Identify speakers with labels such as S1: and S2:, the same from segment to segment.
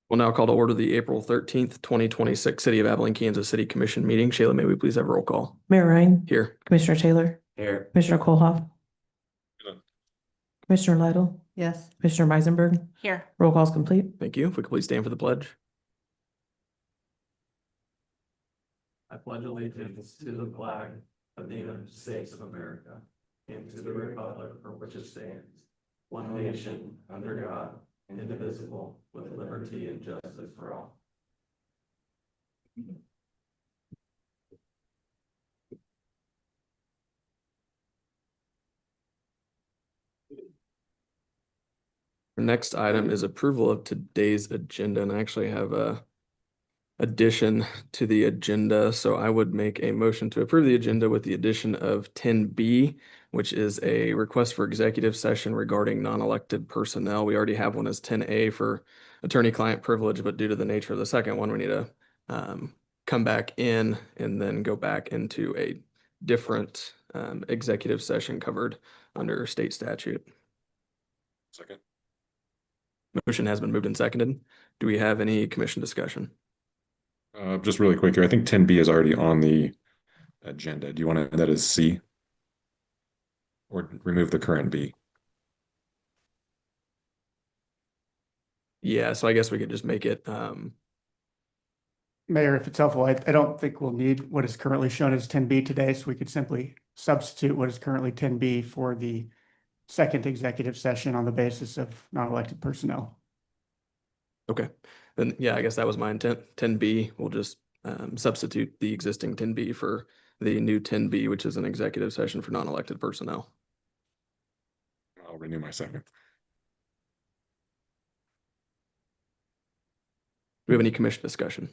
S1: We'll now call to order the April 13th, 2026 City of Abilene, Kansas City Commission meeting. Shayla, may we please have a roll call?
S2: Mayor Ryan,
S1: Here.
S2: Commissioner Taylor,
S3: Here.
S2: Commissioner Kohlhoff,
S3: Good.
S2: Commissioner Lytle,
S4: Yes.
S2: Commissioner Meisenberg.
S4: Here.
S2: Roll call is complete.
S1: Thank you. If we could please stand for the pledge. I pledge allegiance to the flag of the United States of America and to the republic for which it stands, one nation, under God, indivisible, with liberty and justice for all. Our next item is approval of today's agenda, and I actually have a addition to the agenda. So I would make a motion to approve the agenda with the addition of 10B, which is a request for executive session regarding non-elected personnel. We already have one as 10A for attorney-client privilege, but due to the nature of the second one, we need to come back in and then go back into a different executive session covered under state statute.
S3: Second.
S1: Motion has been moved and seconded. Do we have any commission discussion?
S3: Just really quick here, I think 10B is already on the agenda. Do you want to add that as C? Or remove the current B?
S1: Yeah, so I guess we could just make it,
S5: Mayor, if it's helpful, I don't think we'll need what is currently shown as 10B today, so we could simply substitute what is currently 10B for the second executive session on the basis of non-elected personnel.
S1: okay. Then, yeah, I guess that was my intent. 10B, we'll just substitute the existing 10B for the new 10B, which is an executive session for non-elected personnel.
S3: I'll renew my second.
S1: Do we have any commission discussion?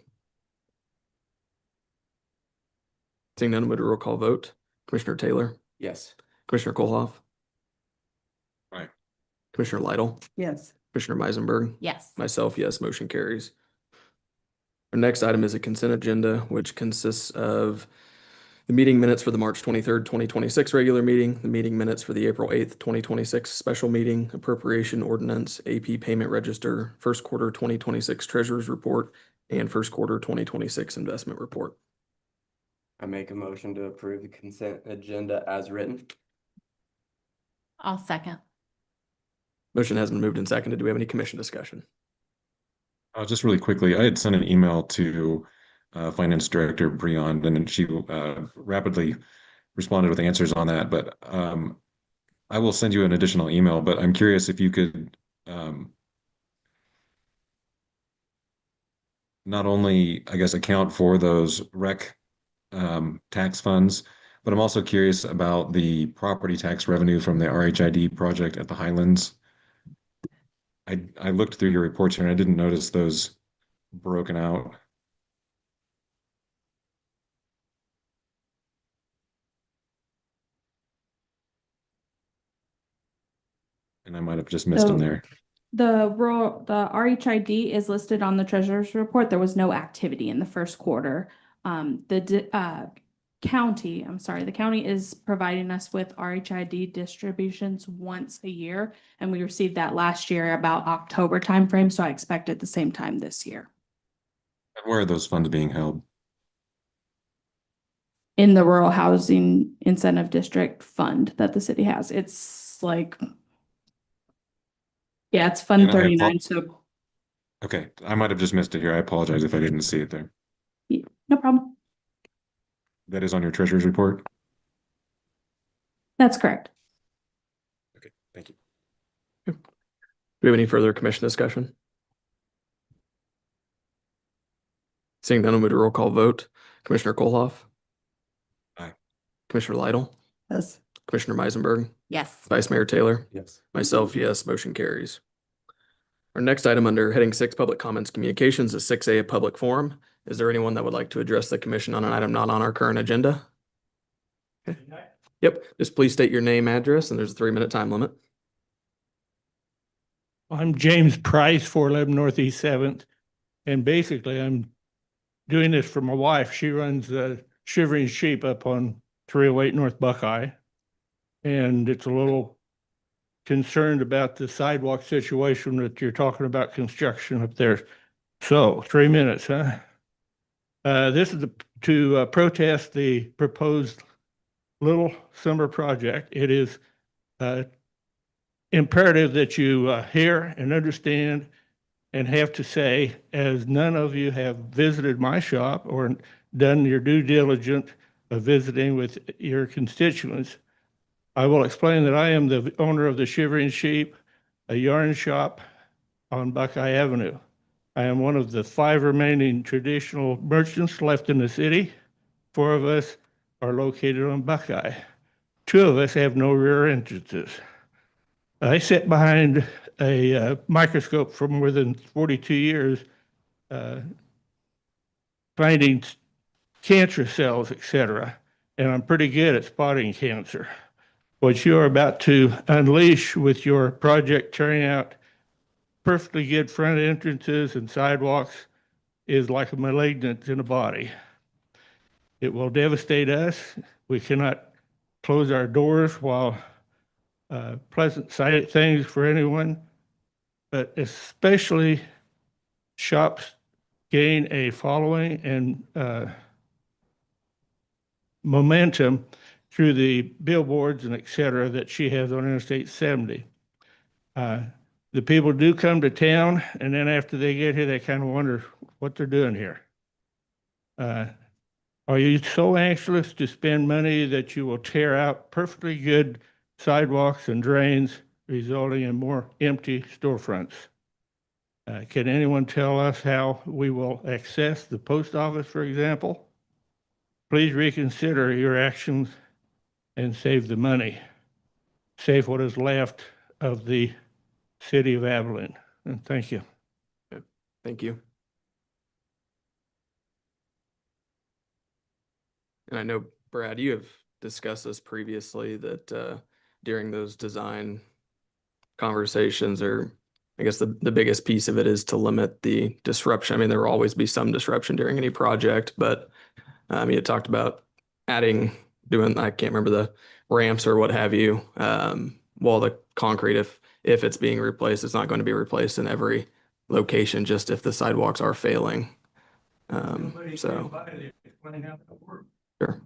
S1: Seeing none, would a roll call vote? Commissioner Taylor?
S3: Yes.
S1: Commissioner Kohlhoff?
S3: Aye.
S1: Commissioner Lytle?
S4: Yes.
S1: Commissioner Meisenberg?
S4: Yes.
S1: Myself, yes, motion carries. Our next item is a consent agenda, which consists of the meeting minutes for the March 23rd, 2026 regular meeting, the meeting minutes for the April 8th, 2026 special meeting, appropriation ordinance, AP payment register, first quarter 2026 treasurer's report, and first quarter 2026 investment report.
S6: I make a motion to approve the consent agenda as written.
S4: I'll second.
S1: Motion has been moved and seconded. Do we have any commission discussion?
S3: Just really quickly, I had sent an email to Finance Director Breon, and she rapidly responded with answers on that. But I will send you an additional email. But I'm curious if you could not only, I guess, account for those rec tax funds, but I'm also curious about the property tax revenue from the RHID project at the Highlands. I looked through your reports here and I didn't notice those broken out. And I might have just missed them there.
S7: The RHID is listed on the treasurer's report. There was no activity in the first quarter. The county is providing us with RHID distributions once a year, and we received that last year about October timeframe, so I expect at the same time this year.
S3: And where are those funds being held?
S7: In the Rural Housing Incentive District Fund that the city has. It's like, yeah, it's Fund 39, so.
S3: Okay, I might have just missed it here. I apologize if I didn't see it there.
S7: No problem.
S3: That is on your treasurer's report?
S7: That's correct.
S3: Okay, thank you.
S1: Do we have any further commission discussion? Seeing none, we'll do a roll call vote. Commissioner Kohlhoff?
S3: Aye.
S1: Commissioner Lytle?
S4: Yes.
S1: Commissioner Meisenberg?
S4: Yes.
S1: Vice Mayor Taylor?
S6: Yes.
S1: Myself, yes, motion carries. Our next item under heading 6, public comments communications, is 6A, a public forum. Is there anyone that would like to address the commission on an item not on our current agenda? Okay. Yep, just please state your name, address, and there's a 3-minute time limit.
S8: I'm James Price, 411 Northeast 7th. And basically, I'm doing this for my wife. She runs Shivering Sheep up on 308 North Buckeye. And it's a little concerned about the sidewalk situation that you're talking about construction up there. So 3 minutes, huh? This is to protest the proposed Little Summer project. It is imperative that you hear and understand and have to say, as none of you have visited my shop or done your due diligence of visiting with your constituents, I will explain that I am the owner of the Shivering Sheep, a yarn shop on Buckeye Avenue. I am one of the 5 remaining traditional merchants left in the city. 4 of us are located on Buckeye. 2 of us have no rear entrances. I sit behind a microscope for more than 42 years, finding cancer cells, etc. And I'm pretty good at spotting cancer. What you are about to unleash with your project carrying out perfectly good front entrances and sidewalks is like a malignant in a body. It will devastate us. We cannot close our doors while pleasant sight things for anyone, but especially shops gain a following and momentum through the billboards and et cetera that she has on Interstate 70. The people do come to town, and then after they get here, they kind of wonder what they're doing here. Are you so anxious to spend money that you will tear out perfectly good sidewalks and drains, resulting in more empty storefronts? Can anyone tell us how we will access the post office, for example? Please reconsider your actions and save the money. Save what is left of the city of Abilene. And thank you.
S1: Thank you. And I know, Brad, you have discussed this previously, that during those design conversations, or I guess the biggest piece of it is to limit the disruption. I mean, there will always be some disruption during any project, but you had talked about doing, I can't remember, the ramps or what have you, while the concrete, if it's being replaced, it's not going to be replaced in every location, just if the sidewalks are failing. So sure.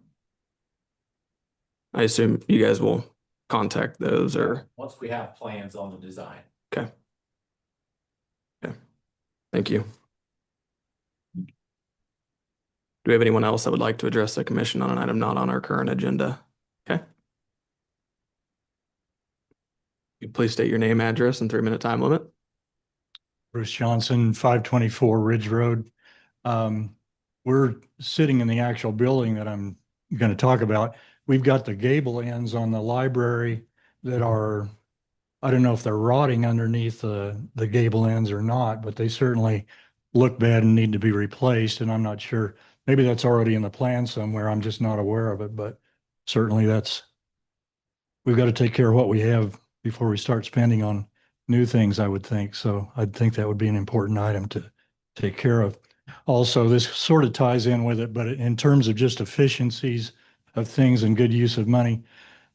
S1: I assume you guys will contact those, or
S9: Once we have plans on the design.
S1: okay. Okay. Thank you. Do we have anyone else that would like to address the commission on an item not on our current agenda? Okay. Please state your name, address, and 3-minute time limit.
S10: Bruce Johnson, 524 Ridge Road. We're sitting in the actual building that I'm going to talk about. We've got the gable ends on the library that are, I don't know if they're rotting underneath the gable ends or not, but they certainly look bad and need to be replaced. And I'm not sure, maybe that's already in the plan somewhere. I'm just not aware of it, but certainly we've got to take care of what we have before we start spending on new things, I would think. So I'd think that would be an important item to take care of. Also, this sort of ties in with it, but in terms of just efficiencies of things and good use of money,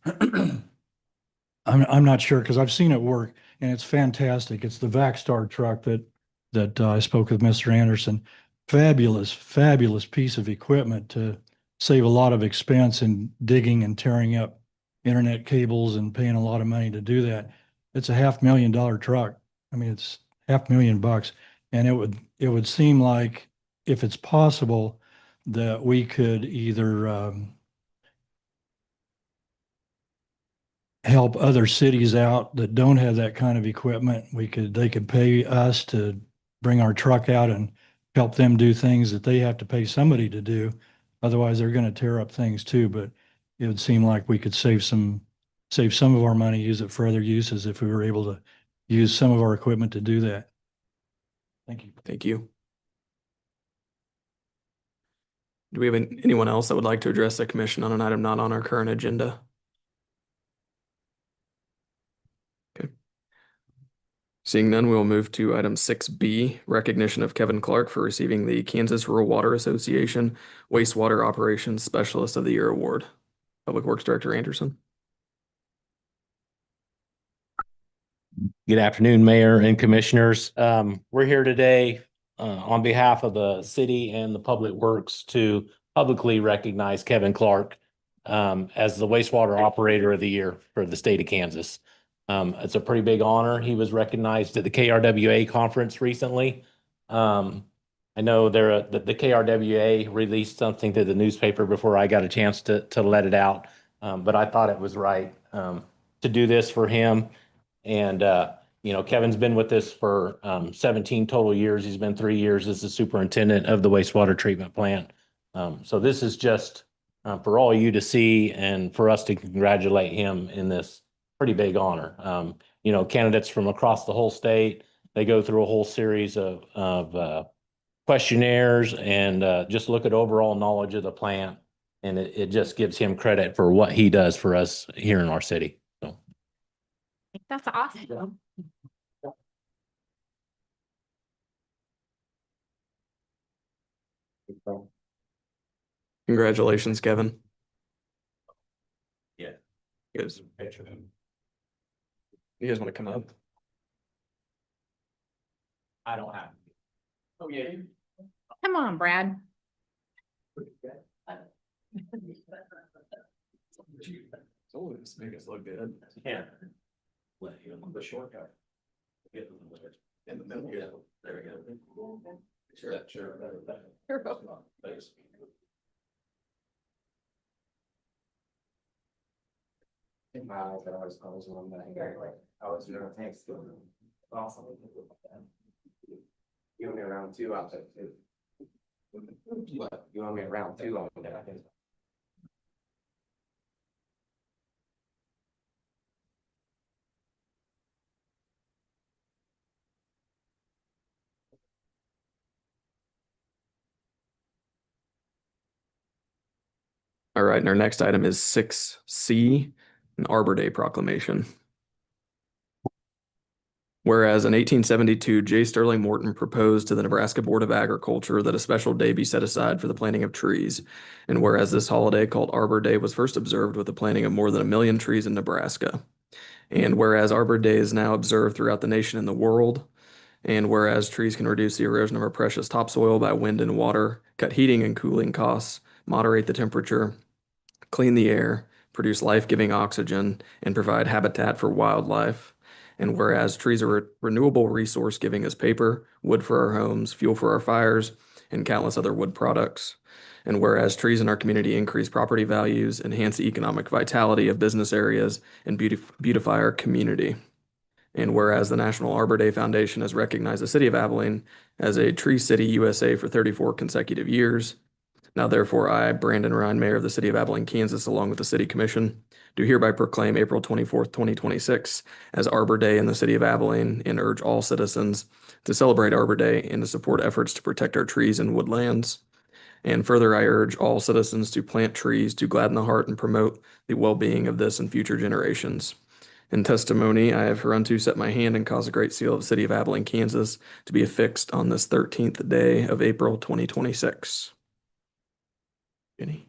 S10: I'm not sure, because I've seen it work and it's fantastic. It's the Vacstar truck that I spoke with Mr. Anderson. Fabulous piece of equipment to save a lot of expense in digging and tearing up internet cables and paying a lot of money to do that. It's a $500,000 truck. I mean, it's $500,000, and it would seem like, if it's possible, that we could either help other cities out that don't have that kind of equipment. They could pay us to bring our truck out and help them do things that they have to pay somebody to do. Otherwise, they're going to tear up things too. But it would seem like we could save some of our money, use it for other uses if we were able to use some of our equipment to do that. Thank you.
S1: Thank you. Do we have anyone else that would like to address the commission on an item not on our current agenda? Okay. Seeing none, we'll move to item 6B, recognition of Kevin Clark for receiving the Kansas Rural Water Association Wastewater Operations Specialist of the Year Award. Public Works Director Anderson.
S9: Good afternoon, Mayor and Commissioners. We're here today on behalf of the city and the Public Works to publicly recognize Kevin Clark as the wastewater operator of the year for the state of Kansas. It's a pretty big honor. He was recognized at the KRWA conference recently. I know the KRWA released something to the newspaper before I got a chance to let it out. But I thought it was right to do this for him. And Kevin's been with us for 17 total years. He's been 3 years as the superintendent of the wastewater treatment plant. So this is just for all you to see and for us to congratulate him in this pretty big honor. Candidates from across the whole state, they go through a whole series of questionnaires and just look at overall knowledge of the plant. And it just gives him credit for what he does for us here in our city. So.
S4: That's awesome.
S1: Congratulations, Kevin.
S9: Yeah.
S1: You guys want to come up?
S9: I don't have. Oh, yeah.
S4: Come on, Brad.
S1: Always make us look good.
S9: Yeah. Let you know the shortcut. Get
S1: In the middle, yeah. There we go. Sure.
S9: Thanks.
S6: Awesome. You want me around two out there too? What? You want me around two on that?
S1: All right, and our next item is 6C, an Arbor Day proclamation. Whereas in 1872, J. Sterling Morton proposed to the Nebraska Board of Agriculture that a special day be set aside for the planting of trees. And whereas this holiday called Arbor Day was first observed with the planting of more than 1 million trees in Nebraska. And whereas Arbor Day is now observed throughout the nation and the world. And whereas trees can reduce the erosion of our precious topsoil by wind and water, cut heating and cooling costs, moderate the temperature, clean the air, produce life-giving oxygen, and provide habitat for wildlife. And whereas trees are a renewable resource giving us paper, wood for our homes, fuel for our fires, and countless other wood products. And whereas trees in our community increase property values, enhance the economic vitality of business areas, and beautify our community. And whereas the National Arbor Day Foundation has recognized the city of Abilene as a Tree City USA for 34 consecutive years. Now therefore I, Brandon Ryan, Mayor of the City of Abilene, Kansas, along with the City Commission, do hereby proclaim April 24th, 2026 as Arbor Day in the City of Abilene and urge all citizens to celebrate Arbor Day and to support efforts to protect our trees and woodlands. And further, I urge all citizens to plant trees to gladden the heart and promote the well-being of this and future generations. In testimony, I have hereunto set my hand and caused a great seal of the City of Abilene, Kansas to be affixed on this 13th day of April 2026. Jenny?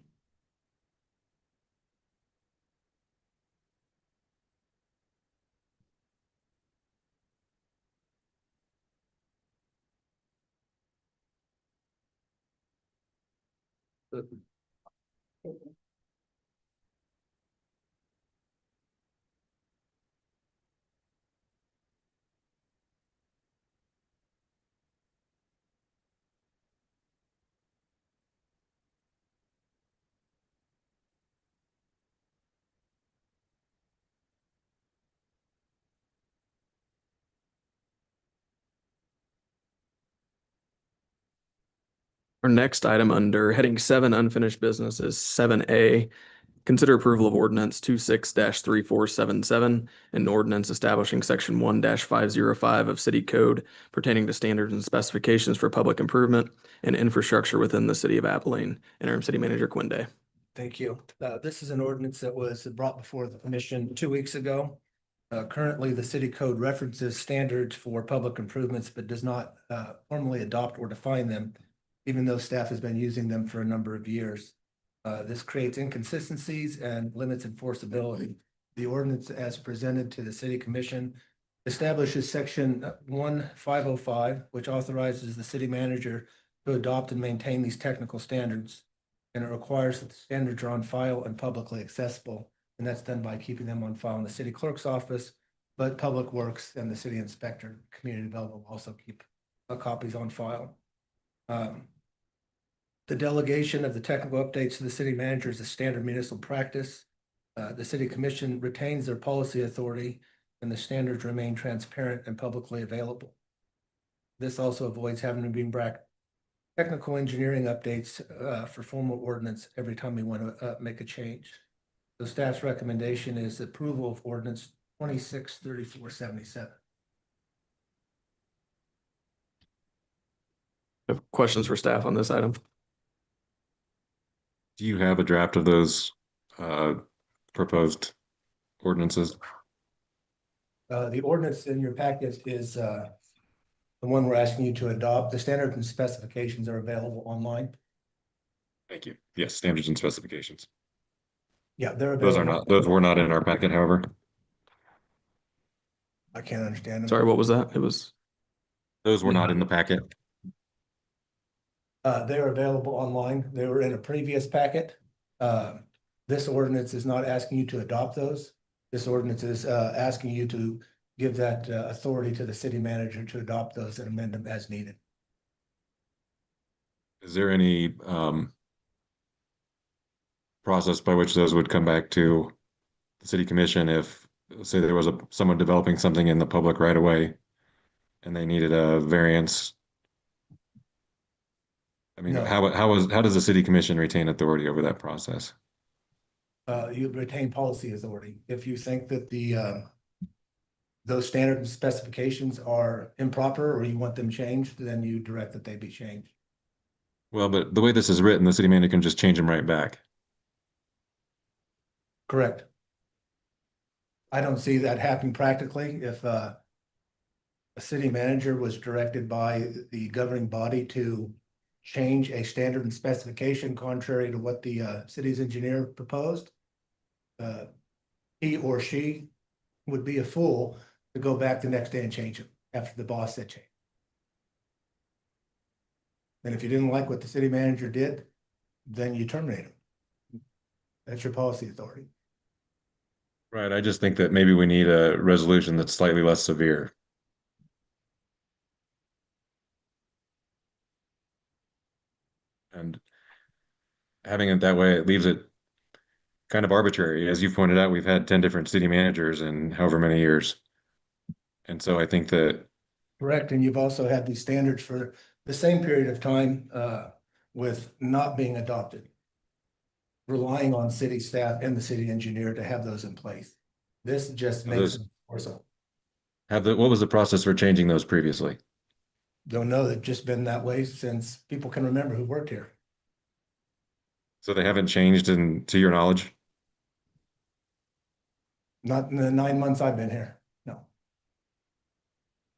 S1: Our next item under heading 7 unfinished business is 7A. Consider approval of ordinance 26-3477, an ordinance establishing section 1-505 of city code pertaining to standards and specifications for public improvement and infrastructure within the city of Abilene. Interim City Manager Quinn Day.
S11: Thank you. This is an ordinance that was brought before the commission 2 weeks ago. Currently, the city code references standards for public improvements, but does not formally adopt or define them, even though staff has been using them for a number of years. This creates inconsistencies and limits enforceability. The ordinance as presented to the city commission establishes section 1505, which authorizes the city manager to adopt and maintain these technical standards. And it requires that the standards are on file and publicly accessible. And that's done by keeping them on file in the city clerk's office, but Public Works and the city inspector, community development will also keep copies on file. The delegation of the technical updates to the city manager is a standard municipal practice. The city commission retains their policy authority and the standards remain transparent and publicly available. This also avoids having to bring back technical engineering updates for formal ordinance every time we want to make a change. The staff's recommendation is approval of ordinance 263477.
S1: Have questions for staff on this item?
S3: Do you have a draft of those proposed ordinances?
S11: The ordinance in your packet is the one we're asking you to adopt. The standards and specifications are available online.
S3: Thank you. Yes, standards and specifications.
S11: Yeah, they're
S3: Those
S11: available.
S3: those were not in our packet, however.
S11: I can't understand them.
S1: Sorry, what was that? It was,
S3: Those were not in the packet.
S11: They're available online. They were in a previous packet. This ordinance is not asking you to adopt those. This ordinance is asking you to give that authority to the city manager to adopt those and amend them as needed.
S3: Is there any process by which those would come back to the city commission if, say, there was someone developing something in the public right away and they needed a variance? I mean,
S11: No.
S3: how does the city commission retain authority over that process?
S11: You retain policy authority. If you think that those standards and specifications are improper or you want them changed, then you direct that they be changed.
S3: Well, but the way this is written, the city manager can just change them right back.
S11: Correct. I don't see that happening practically. If a city manager was directed by the governing body to change a standard and specification contrary to what the city's engineer proposed, he or she would be a fool to go back the next day and change it after the boss said change. And if you didn't like what the city manager did, then you terminate him. That's your policy authority.
S3: Right, I just think that maybe we need a resolution that's slightly less severe. And having it that way, it leaves it kind of arbitrary. As you pointed out, we've had 10 different city managers in however many years. And so I think that,
S11: Correct, and you've also had these standards for the same period of time with not being adopted. Relying on city staff and the city engineer to have those in place. This just makes it more so.
S3: what was the process for changing those previously?
S11: Don't know, they've just been that way since people can remember who worked here.
S3: So they haven't changed to your knowledge?
S11: Not in the 9 months I've been here, no.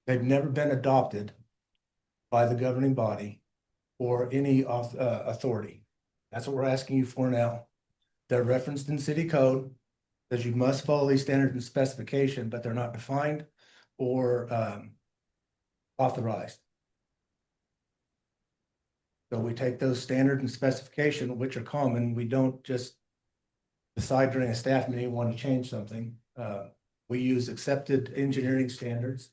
S11: They've never been adopted by the governing body or any authority. That's what we're asking you for now. They're referenced in city code, that you must follow these standards and specification, but they're not defined or authorized. So we take those standards and specification, which are common. We don't just decide during a staff meeting we want to change something. We use accepted engineering standards.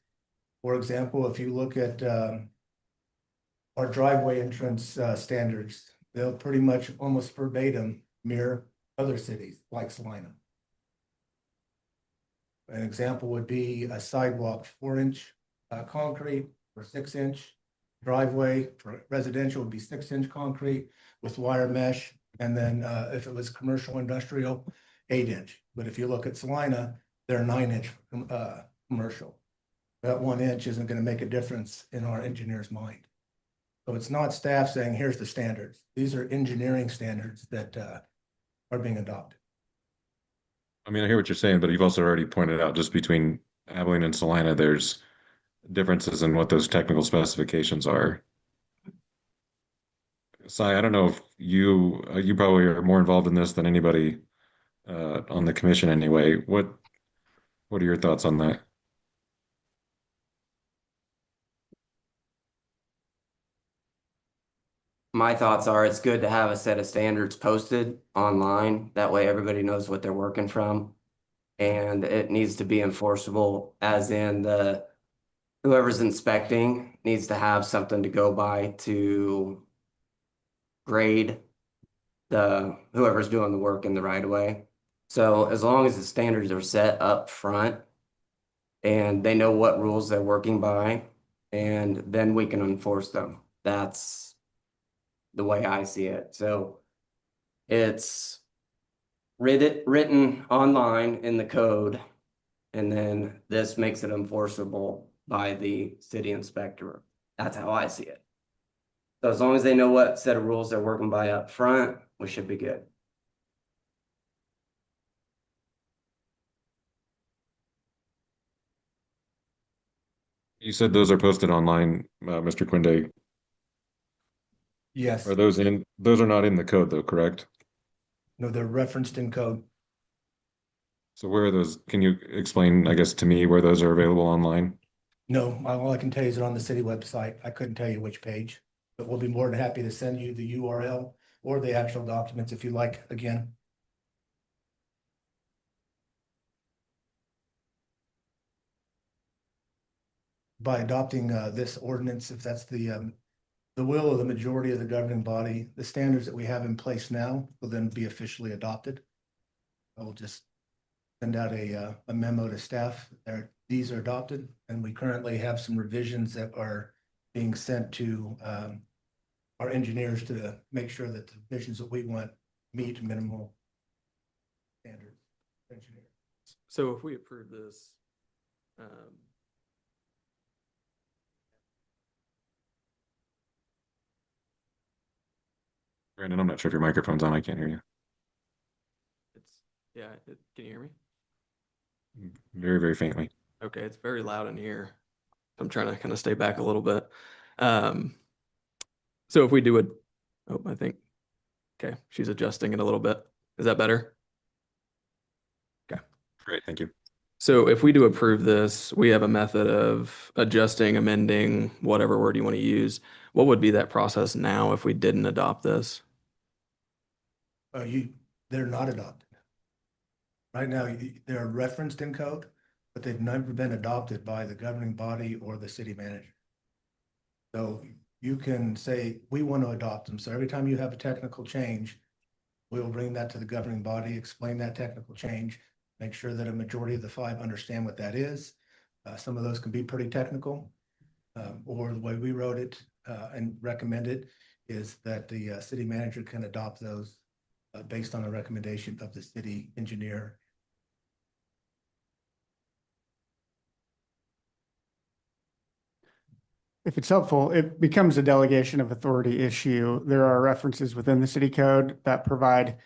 S11: For example, if you look at our driveway entrance standards, they'll pretty much almost verbatim mirror other cities like Salina. An example would be a sidewalk 4-inch concrete or 6-inch driveway for residential would be 6-inch concrete with wire mesh. And then if it was commercial industrial, 8-inch. But if you look at Salina, they're 9-inch commercial. That 1 inch isn't going to make a difference in our engineer's mind. So it's not staff saying, here's the standards. These are engineering standards that are being adopted.
S3: I mean, I hear what you're saying, but you've also already pointed out just between Abilene and Salina, there's differences in what those technical specifications are. Sai, I don't know if you probably are more involved in this than anybody on the commission anyway. What are your thoughts on that?
S6: my thoughts are it's good to have a set of standards posted online. That way everybody knows what they're working from. And it needs to be enforceable, as in whoever's inspecting needs to have something to go by to grade whoever's doing the work in the right of way. So as long as the standards are set up front and they know what rules they're working by, and then we can enforce them. That's the way I see it. So it's written online in the code, and then this makes it enforceable by the city inspector. That's how I see it. So as long as they know what set of rules they're working by up front, we should be good.
S3: You said those are posted online, Mr. Quinde.
S11: Yes,
S3: Are those not in the code though, correct?
S11: no, they're referenced in code.
S3: So where are those? Can you explain, I guess, to me where those are available online?
S11: No, all I can tell you is they're on the city website. I couldn't tell you which page, but we'll be more than happy to send you the URL or the actual documents if you like, again. By adopting this ordinance, if that's the will of the majority of the governing body, the standards that we have in place now will then be officially adopted. I will just send out a memo to staff. These are adopted, and we currently have some revisions that are being sent to our engineers to make sure that the visions that we want meet minimal standards. Engineer.
S1: So if we approve this,
S3: Brandon, I'm not sure if your microphone's on. I can't hear you.
S1: can you hear me?
S3: Very, very faintly.
S1: Okay, it's very loud in here. I'm trying to kind of stay back a little bit. So if we do okay, she's adjusting it a little bit. Is that better?
S3: Great, thank you.
S1: So if we do approve this, we have a method of adjusting, amending, whatever word you want to use. What would be that process now if we didn't adopt this?
S11: They're not adopted. Right now, they're referenced in code, but they've never been adopted by the governing body or the city manager. So you can say, we want to adopt them. So every time you have a technical change, we will bring that to the governing body, explain that technical change, make sure that a majority of the 5 understand what that is. Some of those can be pretty technical, or the way we wrote it and recommended is that the city manager can adopt those based on a recommendation of the city engineer.
S5: If it's helpful, it becomes a delegation of authority issue. There are references within the city code that provide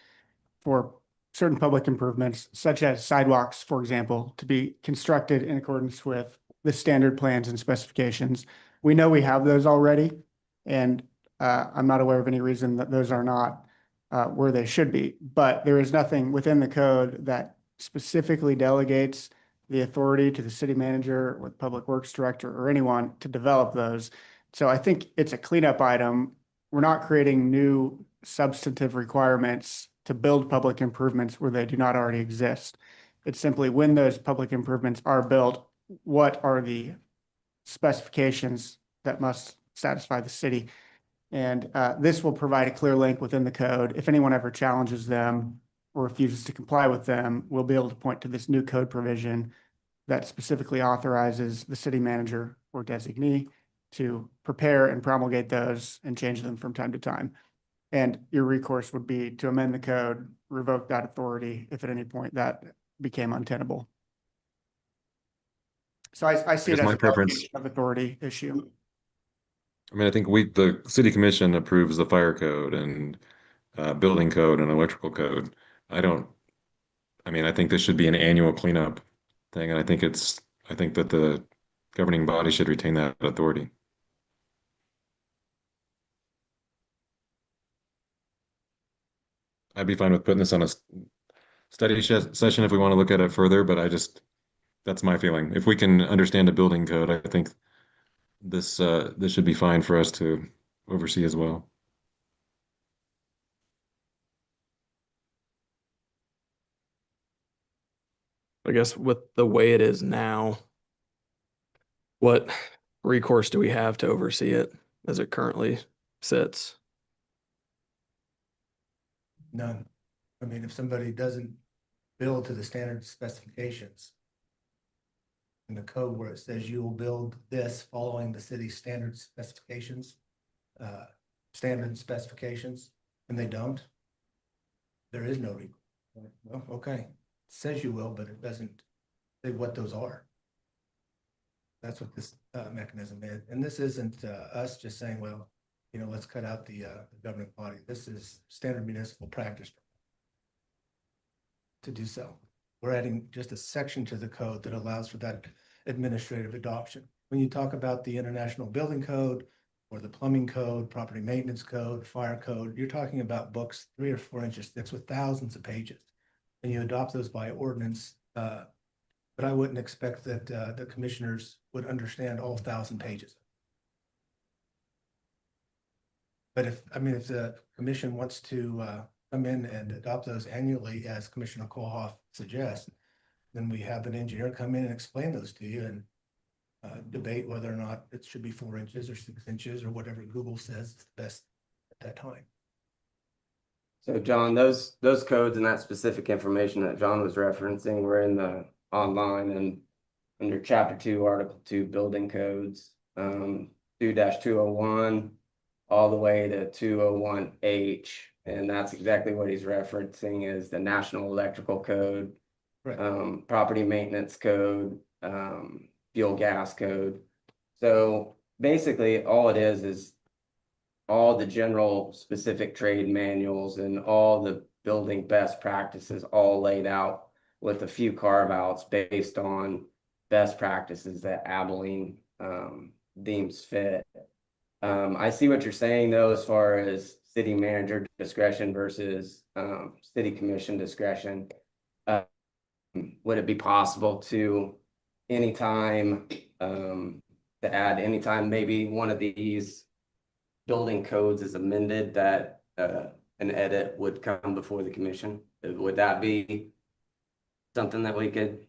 S5: for certain public improvements, such as sidewalks, for example, to be constructed in accordance with the standard plans and specifications. We know we have those already, and I'm not aware of any reason that those are not where they should be. But there is nothing within the code that specifically delegates the authority to the city manager or the public works director or anyone to develop those. So I think it's a cleanup item. We're not creating new substantive requirements to build public improvements where they do not already exist. It's simply when those public improvements are built, what are the specifications that must satisfy the city? And this will provide a clear link within the code. If anyone ever challenges them or refuses to comply with them, we'll be able to point to this new code provision that specifically authorizes the city manager or designee to prepare and promulgate those and change them from time to time. And your recourse would be to amend the code, revoke that authority if at any point that became untenable. So I see it
S3: Here's
S5: as
S3: my
S5: a
S3: preference.
S5: delegation of authority issue.
S3: I mean, I think the city commission approves the fire code and building code and electrical code. I think this should be an annual cleanup thing, and I think that the governing body should retain that authority. I'd be fine with putting this on a study session if we want to look at it further, but that's my feeling. If we can understand a building code, I think this should be fine for us to oversee as well.
S1: I guess with the way it is now, what recourse do we have to oversee it as it currently sits?
S11: None. I mean, if somebody doesn't build to the standard specifications in the code where it says you will build this following the city's standard specifications, and they don't, there is no recourse. Well, okay, it says you will, but it doesn't say what those are. That's what this mechanism is. And this isn't us just saying, well, you know, let's cut out the governing body. This is standard municipal practice to do so. We're adding just a section to the code that allows for that administrative adoption. When you talk about the International Building Code or the Plumbing Code, Property Maintenance Code, Fire Code, you're talking about books 3 or 4 inches thick with thousands of pages. And you adopt those by ordinance. But I wouldn't expect that the commissioners would understand all 1,000 pages. But if the commission wants to come in and adopt those annually, as Commissioner Kohlhoff suggests, then we have an engineer come in and explain those to you and debate whether or not it should be 4 inches or 6 inches or whatever Google says is the best at that time.
S6: So John, those codes and that specific information that John was referencing were in the online and under Chapter 2, Article 2, Building Codes, 2-201 all the way to 201H. And that's exactly what he's referencing is the National Electrical Code,
S11: Right.
S6: Property Maintenance Code, Fuel Gas Code. So basically all it is all the general specific trade manuals and all the building best practices all laid out with a few carve outs based on best practices that Abilene deems fit. I see what you're saying though, as far as city manager discretion versus city commission discretion. Would it be possible to anytime maybe one of these building codes is amended that an edit would come before the commission? Would that be something that we could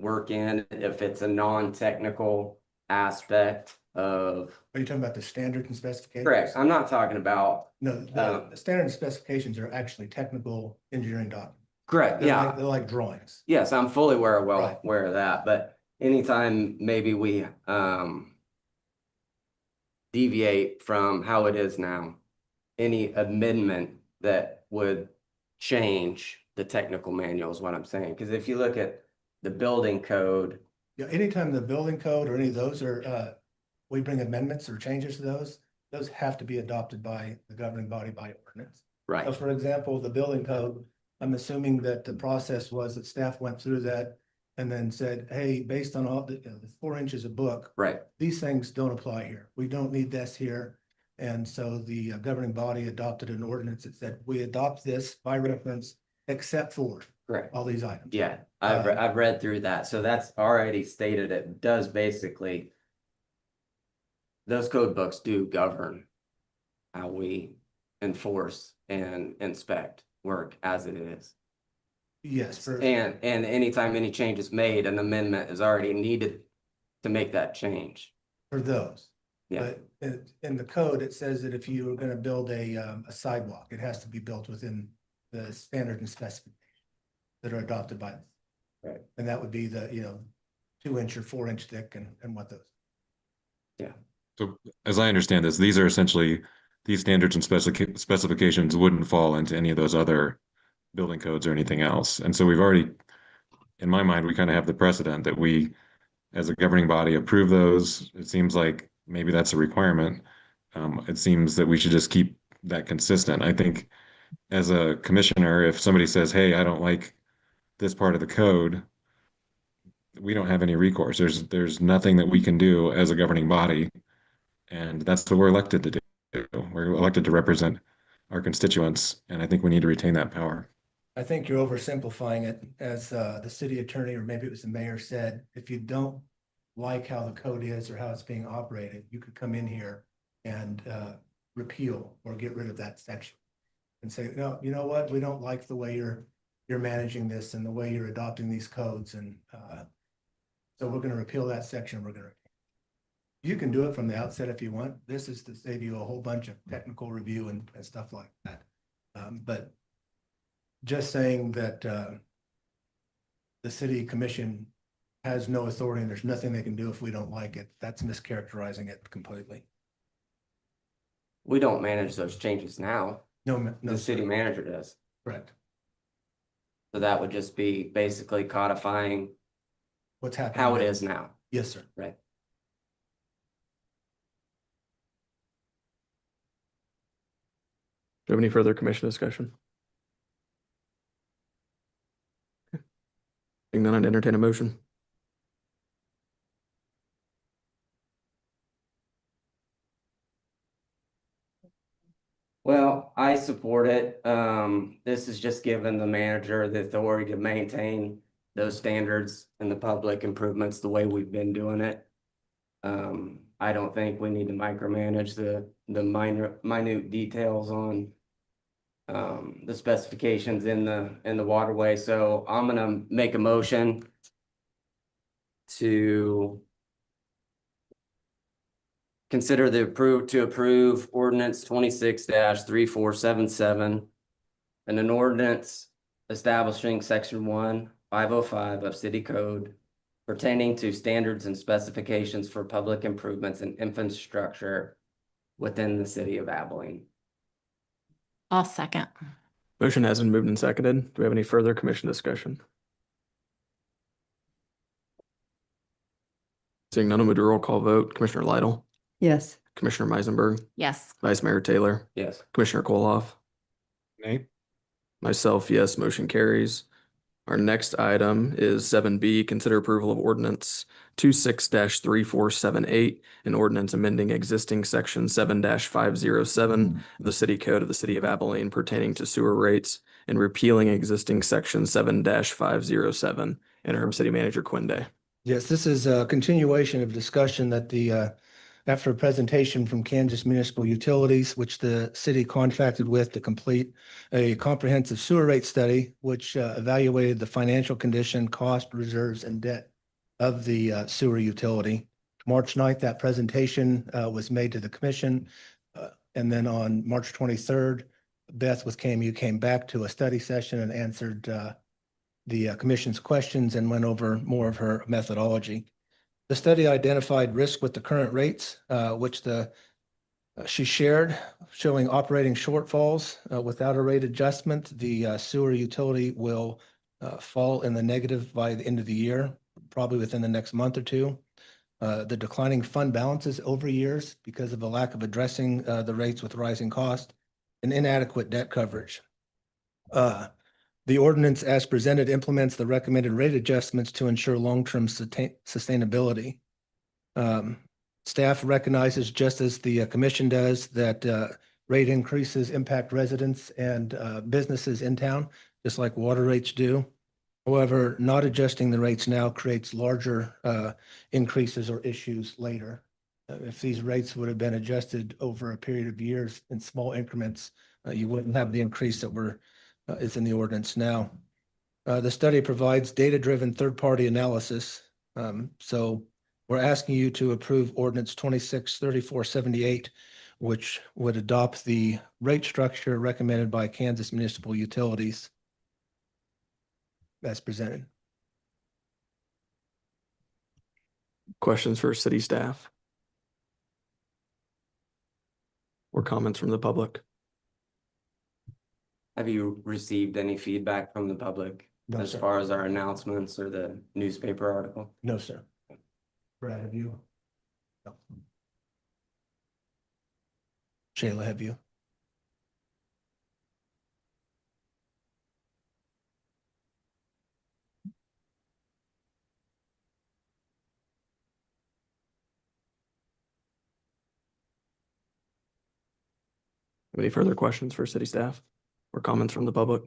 S6: work in if it's a non-technical aspect of?
S11: Are you talking about the standards and specifications?
S6: Correct. I'm not talking about.
S11: No, the standard specifications are actually technical engineering documents.
S6: Correct. Yeah.
S11: They're like drawings.
S6: Yes, I'm fully aware
S11: Right.
S6: of that, but anytime maybe we deviate from how it is now, any amendment that would change the technical manual is what I'm saying. Because if you look at the building code.
S11: Yeah, anytime the building code or any of those are, we bring amendments or changes to those have to be adopted by the governing body by ordinance.
S6: Right.
S11: So for example, the building code, I'm assuming that the process was that staff went through that and then said, hey, based on all the 4 inches of book,
S6: Right.
S11: these things don't apply here. We don't need this here. And so the governing body adopted an ordinance that said, we adopt this by reference, except for
S6: Correct.
S11: all these items.
S6: Yeah, I've read through that. So that's already stated. It does basically. Those code books do govern how we enforce and inspect work as it is.
S11: Yes.
S6: And anytime any change is made, an amendment is already needed to make that change.
S11: For those.
S6: Yeah.
S11: But in the code, it says that if you are going to build a sidewalk, it has to be built within the standard and specifications that are adopted by them.
S6: Right.
S11: And that would be the, 2 inch or 4 inch thick and what those.
S6: Yeah.
S3: So as I understand this, these are essentially, these standards and specifications wouldn't fall into any of those other building codes or anything else. And so we've already, in my mind, we kind of have the precedent that we, as a governing body, approve those. It seems like maybe that's a requirement. It seems that we should just keep that consistent. I think as a commissioner, if somebody says, hey, I don't like this part of the code, we don't have any recourse. There's nothing that we can do as a governing body. And that's what we're elected to do. We're elected to represent our constituents. And I think we need to retain that power.
S11: I think you're oversimplifying it. As the city attorney, or maybe it was the mayor, said, if you don't like how the code is or how it's being operated, you could come in here and repeal or get rid of that section and say, no, you know what? We don't like the way you're you're managing this and the way you're adopting these codes and, so we're gonna repeal that section. You can do it from the outset if you want. This is to save you a whole bunch of technical review and stuff like that. But just saying that, the city commission has no authority and there's nothing they can do if we don't like it, that's mischaracterizing it completely.
S6: We don't manage those changes now.
S11: No,
S6: The city
S11: sir.
S6: manager does.
S11: Correct.
S6: So that would just be basically codifying
S11: What's happening?
S6: how it
S11: now.
S6: is now.
S11: Yes, sir.
S6: Right.
S1: Do you have any further commission discussion? Seeing none, I'd entertain a motion.
S6: Well, I support it. This is just giving the manager the authority to maintain those standards and the public improvements the way we've been doing it. I don't think we need to micromanage the minute details on the specifications in the waterway. So I'm gonna make a motion to consider to approve ordinance 26-3477 and an ordinance establishing section 1-505 of city code pertaining to standards and specifications for public improvements and infrastructure within the city of Abilene.
S4: I'll second.
S1: Motion has been moved and seconded. Do we have any further commission discussion? Seeing none, I'll move to roll call vote. Commissioner Lytle,
S2: Yes.
S1: Commissioner Meisenberg,
S4: Yes.
S1: Vice Mayor Taylor,
S6: Yes.
S1: Commissioner Koloff,
S3: Nate?
S1: myself, yes, motion carries. Our next item is 7B, consider approval of ordinance 26-3478, an ordinance amending existing section 7-507 of the city code of the city of Abilene pertaining to sewer rates and repealing existing section 7-507. Interim City Manager Quinn Day.
S11: Yes, this is a continuation of discussion that after a presentation from Kansas Municipal Utilities, which the city contracted with to complete a comprehensive sewer rate study, which evaluated the financial condition, cost, reserves, and debt of the sewer utility. March 9th, that presentation was made to the commission. And then on March 23rd, Beth with KMU came back to a study session and answered the commission's questions and went over more of her methodology. The study identified risk with the current rates, which she shared, showing operating shortfalls. Without a rate adjustment, the sewer utility will fall in the negative by the end of the year, probably within the next month or two. The declining fund balances over years because of a lack of addressing the rates with rising cost and inadequate debt coverage. The ordinance as presented implements the recommended rate adjustments to ensure long-term sustainability. Staff recognizes, just as the commission does, that rate increases impact residents and businesses in town, just like water rates do. However, not adjusting the rates now creates larger increases or issues later. If these rates would have been adjusted over a period of years in small increments, you wouldn't have the increase that is in the ordinance now. The study provides data-driven third-party analysis. So we're asking you to approve ordinance 26-3478, which would adopt the rate structure recommended by Kansas Municipal Utilities as presented.
S1: Questions for city staff? Or comments from the public?
S6: Have you received any feedback from the public
S11: No,
S6: as
S11: sir.
S6: far as our announcements or the newspaper article?
S11: No, sir. Brad, have you? No. Shayla, have you?
S1: Any further questions for city staff or comments from the public?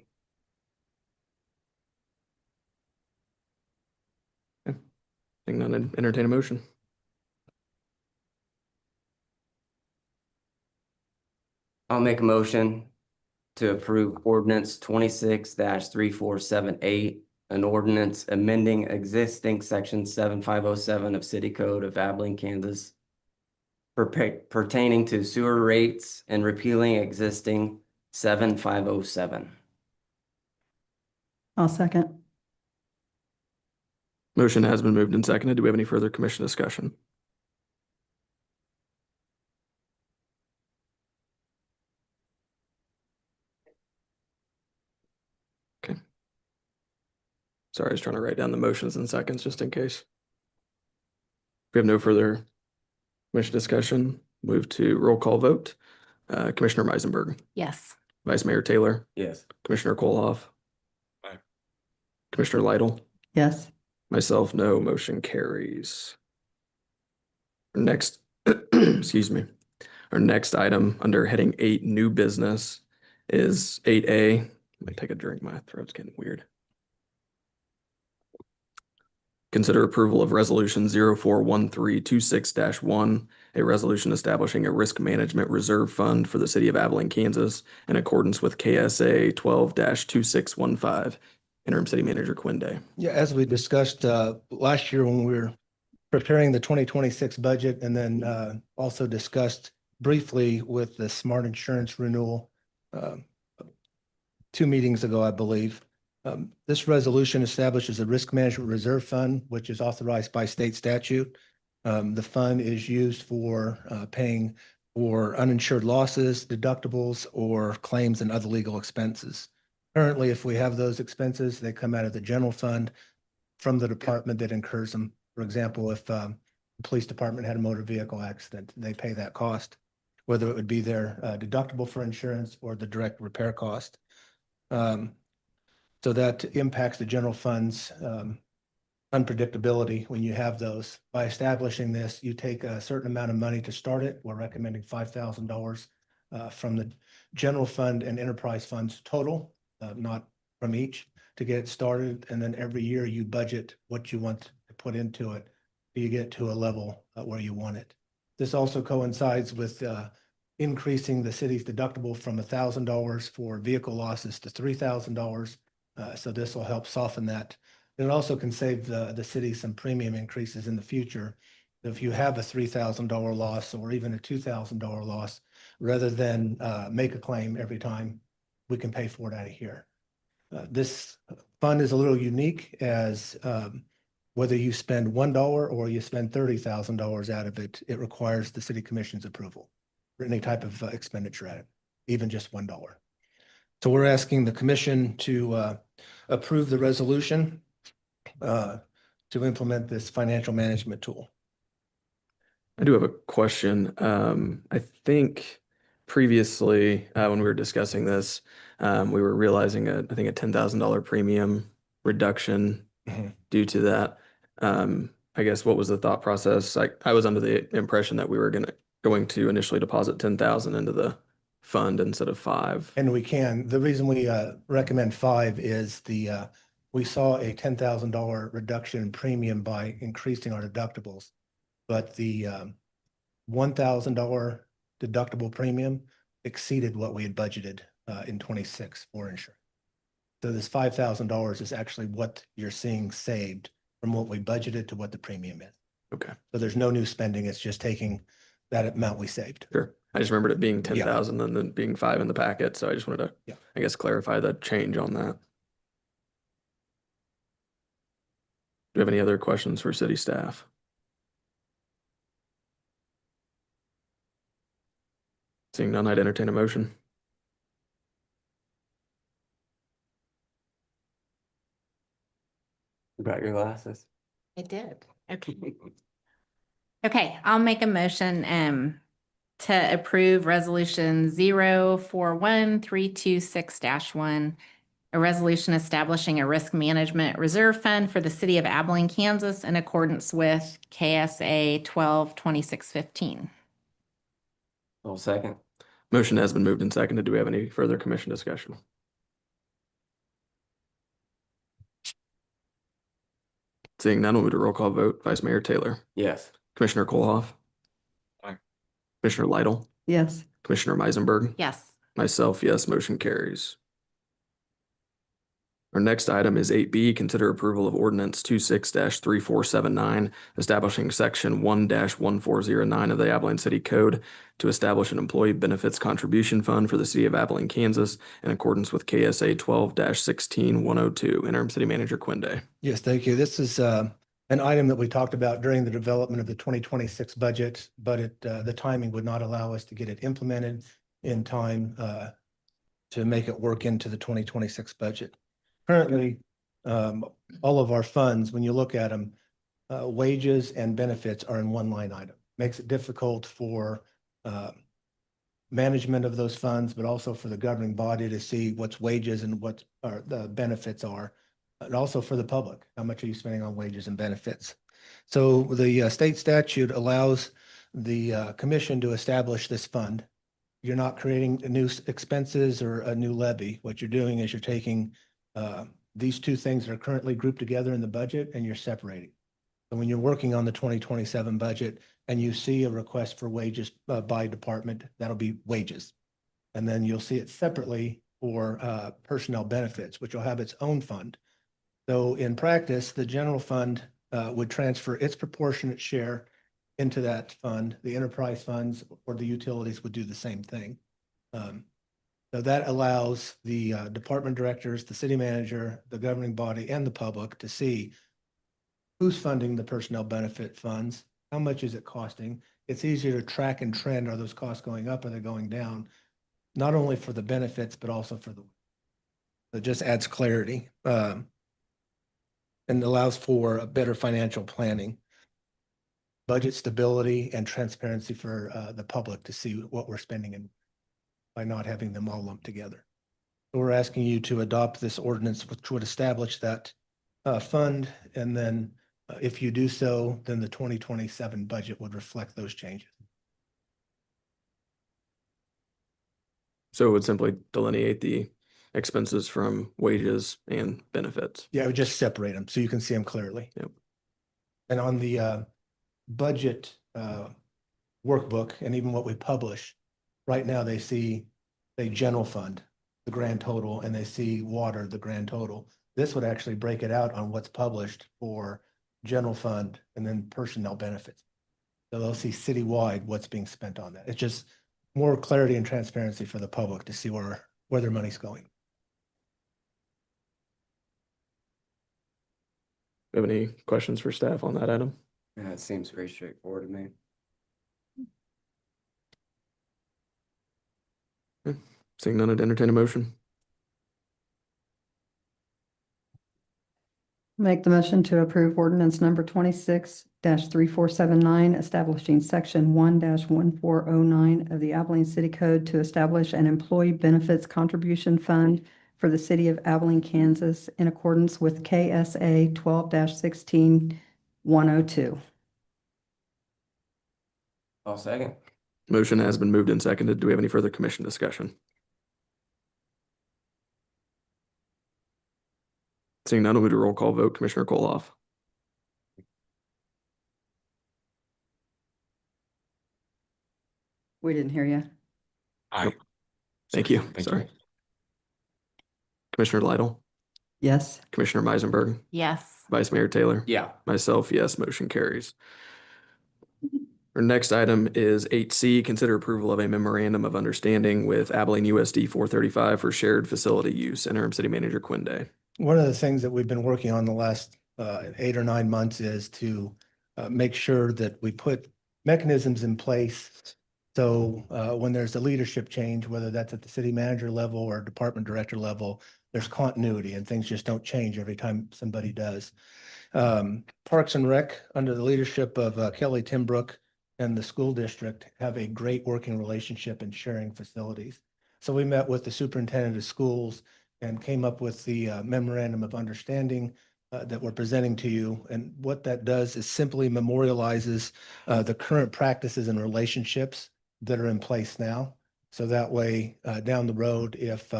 S1: Okay. Seeing none, I'd entertain a motion.
S6: I'll make a motion to approve ordinance 26-3478, an ordinance amending existing section 7507 of City Code of Abilene, Kansas, pertaining to sewer rates and repealing existing 7507.
S2: I'll second.
S1: Motion has been moved and seconded. Do we have any further commission discussion? Okay. Sorry, I was trying to write down the motions in seconds just in case. We have no further commission discussion. Move to roll call vote. Commissioner Meisenberg,
S4: Yes.
S1: Vice Mayor Taylor,
S6: Yes.
S1: Commissioner Koloff.
S3: Aye.
S1: Commissioner Lytle,
S2: Yes.
S1: myself, no, motion carries. Next, excuse me. Our next item under heading 8, new business, is 8A. Let me take a drink. My throat's getting weird. Consider approval of resolution 041326-1, a resolution establishing a risk management reserve fund for the city of Abilene, Kansas, in accordance with KSA 12-2615. Interim City Manager Quinn Day.
S11: Yeah, as we discussed last year when we were preparing the 2026 budget, and then also discussed briefly with the Smart Insurance renewal 2 meetings ago, I believe. This resolution establishes a risk management reserve fund, which is authorized by state statute. The fund is used for paying for uninsured losses, deductibles, or claims and other legal expenses. Currently, if we have those expenses, they come out of the general fund from the department that incurs them. For example, if the police department had a motor vehicle accident, they pay that cost, whether it would be their deductible for insurance or the direct repair cost. So that impacts the general fund's unpredictability when you have those. By establishing this, you take a certain amount of money to start it. We're recommending $5,000 from the general fund and enterprise funds total, not from each, to get it started. And then every year you budget what you want to put into it. You get to a level where you want it. This also coincides with increasing the city's deductible from $1,000 for vehicle losses to $3,000. So this will help soften that. It also can save the city some premium increases in the future. If you have a $3,000 loss or even a $2,000 loss, rather than make a claim every time, we can pay for it out of here. This fund is a little unique as whether you spend $1 or you spend $30,000 out of it, it requires the city commission's approval for any type of expenditure at it, even just $1. So we're asking the commission to approve the resolution to implement this financial management tool.
S1: I do have a question. I think previously, when we were discussing this, we were realizing I think a $10,000 premium reduction due to that. I guess what was the thought process? I was under the impression that we were going to initially deposit 10,000 into the fund instead of 5.
S11: And we can. The reason we recommend 5 is we saw a $10,000 reduction in premium by increasing our deductibles, but the $1,000 deductible premium exceeded what we had budgeted in 26 for insurance. So this $5,000 is actually what you're seeing saved from what we budgeted to what the premium is.
S1: Okay,
S11: So there's no new spending. It's just taking that amount we saved.
S1: sure. I just remembered it being 10,000 and then being 5 in the packet. So I just wanted to, I guess, clarify the change on that. Do you have any other questions for city staff? Seeing none, I'd entertain a motion.
S6: You brought your glasses?
S4: I did. Okay. Okay, I'll make a motion to approve resolution 041326-1, a resolution establishing a risk management reserve fund for the city of Abilene, Kansas in accordance with KSA 12-2615.
S6: I'll second.
S1: Motion has been moved and seconded. Do we have any further commission discussion? Seeing none, we'll move to roll call vote. Vice Mayor Taylor,
S6: Yes.
S1: Commissioner Koloff.
S3: Aye.
S1: Commissioner Lytle,
S2: Yes.
S1: Commissioner Meisenberg,
S4: Yes.
S1: Myself, yes, motion carries. Our next item is 8B, consider approval of ordinance 26-3479, establishing section 1-1409 of the Abilene City Code to establish an employee benefits contribution fund for the city of Abilene, Kansas, in accordance with KSA 12-16102. Interim City Manager Quinde.
S11: Yes, thank you. This is an item that we talked about during the development of the 2026 budget, but the timing would not allow us to get it implemented in time to make it work into the 2026 budget. Currently, all of our funds, when you look at them, wages and benefits are in one line item. Makes it difficult for management of those funds, but also for the governing body to see what's wages and what the benefits are. And also for the public, how much are you spending on wages and benefits? So the state statute allows the commission to establish this fund. You're not creating new expenses or a new levy. What you're doing is you're taking these two things that are currently grouped together in the budget and you're separating. So when you're working on the 2027 budget and you see a request for wages by department, that'll be wages. And then you'll see it separately for personnel benefits, which will have its own fund. So in practice, the general fund would transfer its proportionate share into that fund. The enterprise funds or the utilities would do the same thing. So that allows the department directors, the city manager, the governing body, and the public to see who's funding the personnel benefit funds, how much is it costing. It's easier to track and trend, are those costs going up, are they going down? Not only for the benefits, but also for it just adds clarity and allows for a better financial planning, budget stability, and transparency for the public to see what we're spending and by not having them all lumped together. So we're asking you to adopt this ordinance, which would establish that fund. And then if you do so, then the 2027 budget would reflect those changes.
S1: So it would simply delineate the expenses from wages and benefits.
S11: Yeah, I would just separate them so you can see them clearly.
S1: Yep.
S11: And on the budget workbook and even what we publish, right now they see a general fund, the grand total, and they see water, the grand total. This would actually break it out on what's published for general fund and then personnel benefits. So they'll see citywide what's being spent on that. It's just more clarity and transparency for the public to see where their money's going.
S1: Do you have any questions for staff on that item?
S6: Yeah, it seems very straightforward to me.
S1: Seeing none, I'd entertain a motion.
S2: Make the motion to approve ordinance number 26-3479, establishing section 1-1409 of the Abilene City Code to establish an employee benefits contribution fund for the city of Abilene, Kansas, in accordance with KSA 12-16102.
S6: I'll second.
S1: Motion has been moved and seconded. Do we have any further commission discussion? Seeing none, we'll do a roll call vote. Commissioner Koloff.
S2: We didn't hear you.
S3: Aye.
S1: Thank you.
S3: Thank
S1: Sorry.
S3: you.
S1: Commissioner Lytle,
S2: Yes.
S1: Commissioner Meisenberg,
S4: Yes.
S1: Vice Mayor Taylor.
S6: Yeah.
S1: Myself, yes, motion carries. Our next item is 8C, consider approval of a memorandum of understanding with Abilene USD 435 for shared facility use. Interim City Manager Quinde.
S11: One of the things that we've been working on the last 8 or 9 months is to make sure that we put mechanisms in place. So when there's a leadership change, whether that's at the city manager level or department director level, there's continuity and things just don't change every time somebody does. Parks and Rec, under the leadership of Kelly Timbrook and the school district, have a great working relationship in sharing facilities. So we met with the superintendent of schools and came up with the memorandum of understanding that we're presenting to you. And what that does is simply memorializes the current practices and relationships that are in place now. So that way, down the road, if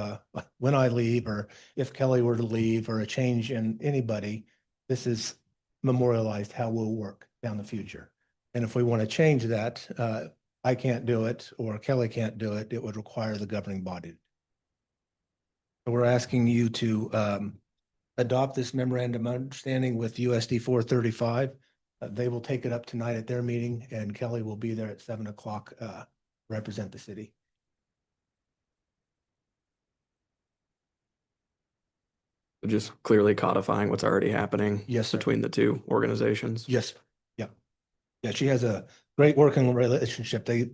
S11: when I leave or if Kelly were to leave or a change in anybody, this is memorialized how we'll work down the future. And if we want to change that, I can't do it or Kelly can't do it, it would require the governing body. So we're asking you to adopt this memorandum of understanding with USD 435. They will take it up tonight at their meeting, and Kelly will be there at 7 o'clock, represent the city.
S1: Just clearly codifying what's already happening.
S11: Yes, sir.
S1: Between the two organizations.
S11: Yes, yeah. Yeah, she has a great working relationship. They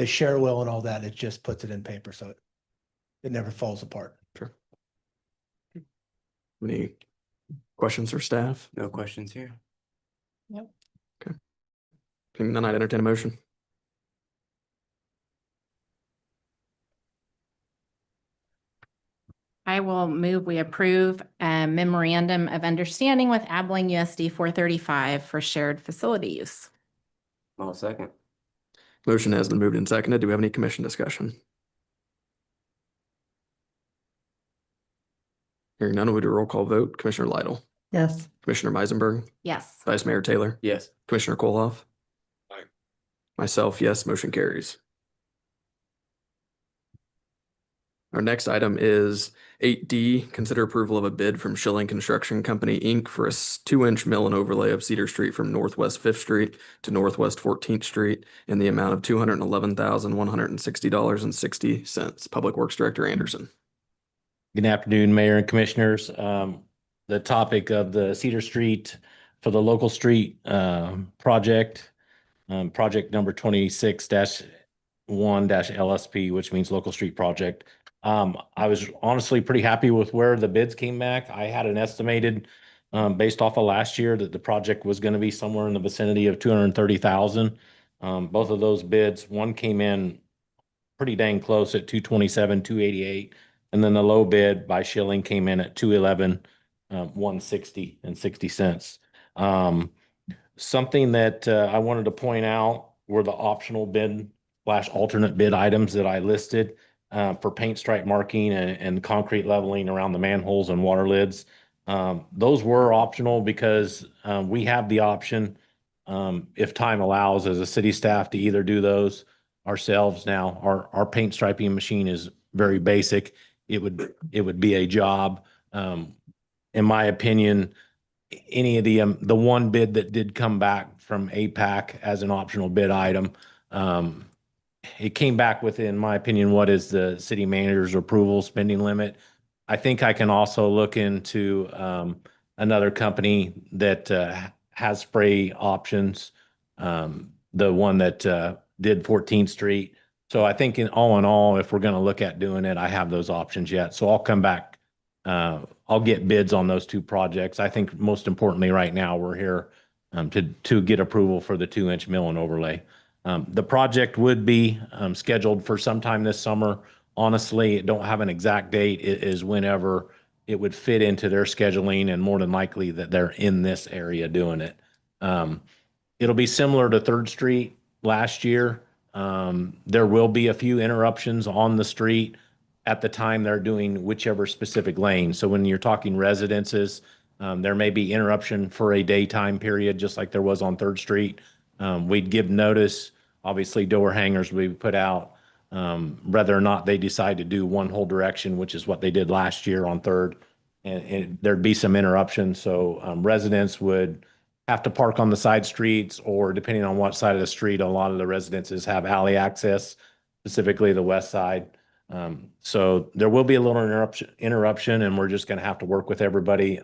S11: share well and all that. It just puts it in paper, so it never falls apart.
S1: Sure. Any questions for staff?
S6: No questions here.
S1: Seeing none, I'd entertain a motion.
S4: I will move, we approve a memorandum of understanding with Abilene USD 435 for shared facility use.
S6: I'll second.
S1: Motion has been moved and seconded. Do we have any commission discussion? Hearing none, we'll do a roll call vote. Commissioner Lytle,
S2: Yes.
S1: Commissioner Meisenberg,
S4: Yes.
S1: Vice Mayor Taylor,
S6: Yes.
S1: Commissioner Koloff.
S3: Aye.
S1: Myself, yes, motion carries. Our next item is 8D, consider approval of a bid from Schilling Construction Company, Inc. for a 2-inch mill and overlay of Cedar Street from Northwest Fifth Street to Northwest 14th Street in the amount of $211,160.60. Public Works Director Anderson.
S9: Good afternoon, Mayor and Commissioners. The topic of the Cedar Street for the local street project, project number 26-1-LSP, which means local street project. I was honestly pretty happy with where the bids came back. I had an estimated, based off of last year, that the project was going to be somewhere in the vicinity of 230,000. Both of those bids, one came in pretty dang close at 227, 288. And then the low bid by Schilling came in at 211, 160 and 60 cents. Something that I wanted to point out were the optional bid / alternate bid items that I listed for paint stripe marking and concrete leveling around the manholes and water lids. Those were optional because we have the option, if time allows, as a city staff to either do those ourselves. Now, our paint striping machine is very basic. It would be a job. In my opinion, any of the one bid that did come back from APAC as an optional bid item, it came back within, my opinion, what is the city manager's approval spending limit. I think I can also look into another company that has spray options, the one that did 14th Street. So I think in all, if we're going to look at doing it, I have those options yet. So I'll come back. I'll get bids on those two projects. I think most importantly right now, we're here to get approval for the 2-inch mill and overlay. The project would be scheduled for sometime this summer. Honestly, don't have an exact date. It is whenever it would fit into their scheduling, and more than likely that they're in this area doing it. It'll be similar to 3rd Street last year. There will be a few interruptions on the street at the time they're doing whichever specific lane. So when you're talking residences, there may be interruption for a daytime period, just like there was on 3rd Street. We'd give notice, obviously door hangers we put out, whether or not they decide to do one whole direction, which is what they did last year on 3rd, and there'd be some interruption. So residents would have to park on the side streets, or depending on what side of the street, a lot of the residences have alley access, specifically the west side. So there will be a little interruption, and we're just going to have to work with everybody.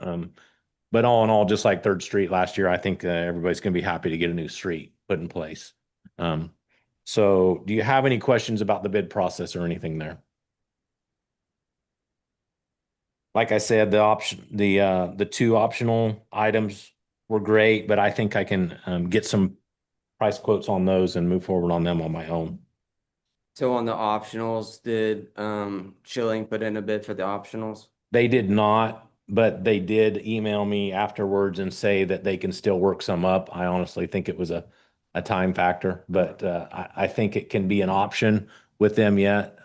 S9: But all in all, just like 3rd Street last year, I think everybody's going to be happy to get a new street put in place. So do you have any questions about the bid process or anything there? Like I said, the two optional items were great, but I think I can get some price quotes on those and move forward on them on my own.
S6: So on the optionals, did Schilling put in a bid for the optionals?
S9: They did not, but they did email me afterwards and say that they can still work some up. I honestly think it was a time factor, but I think it can be an option with them yet.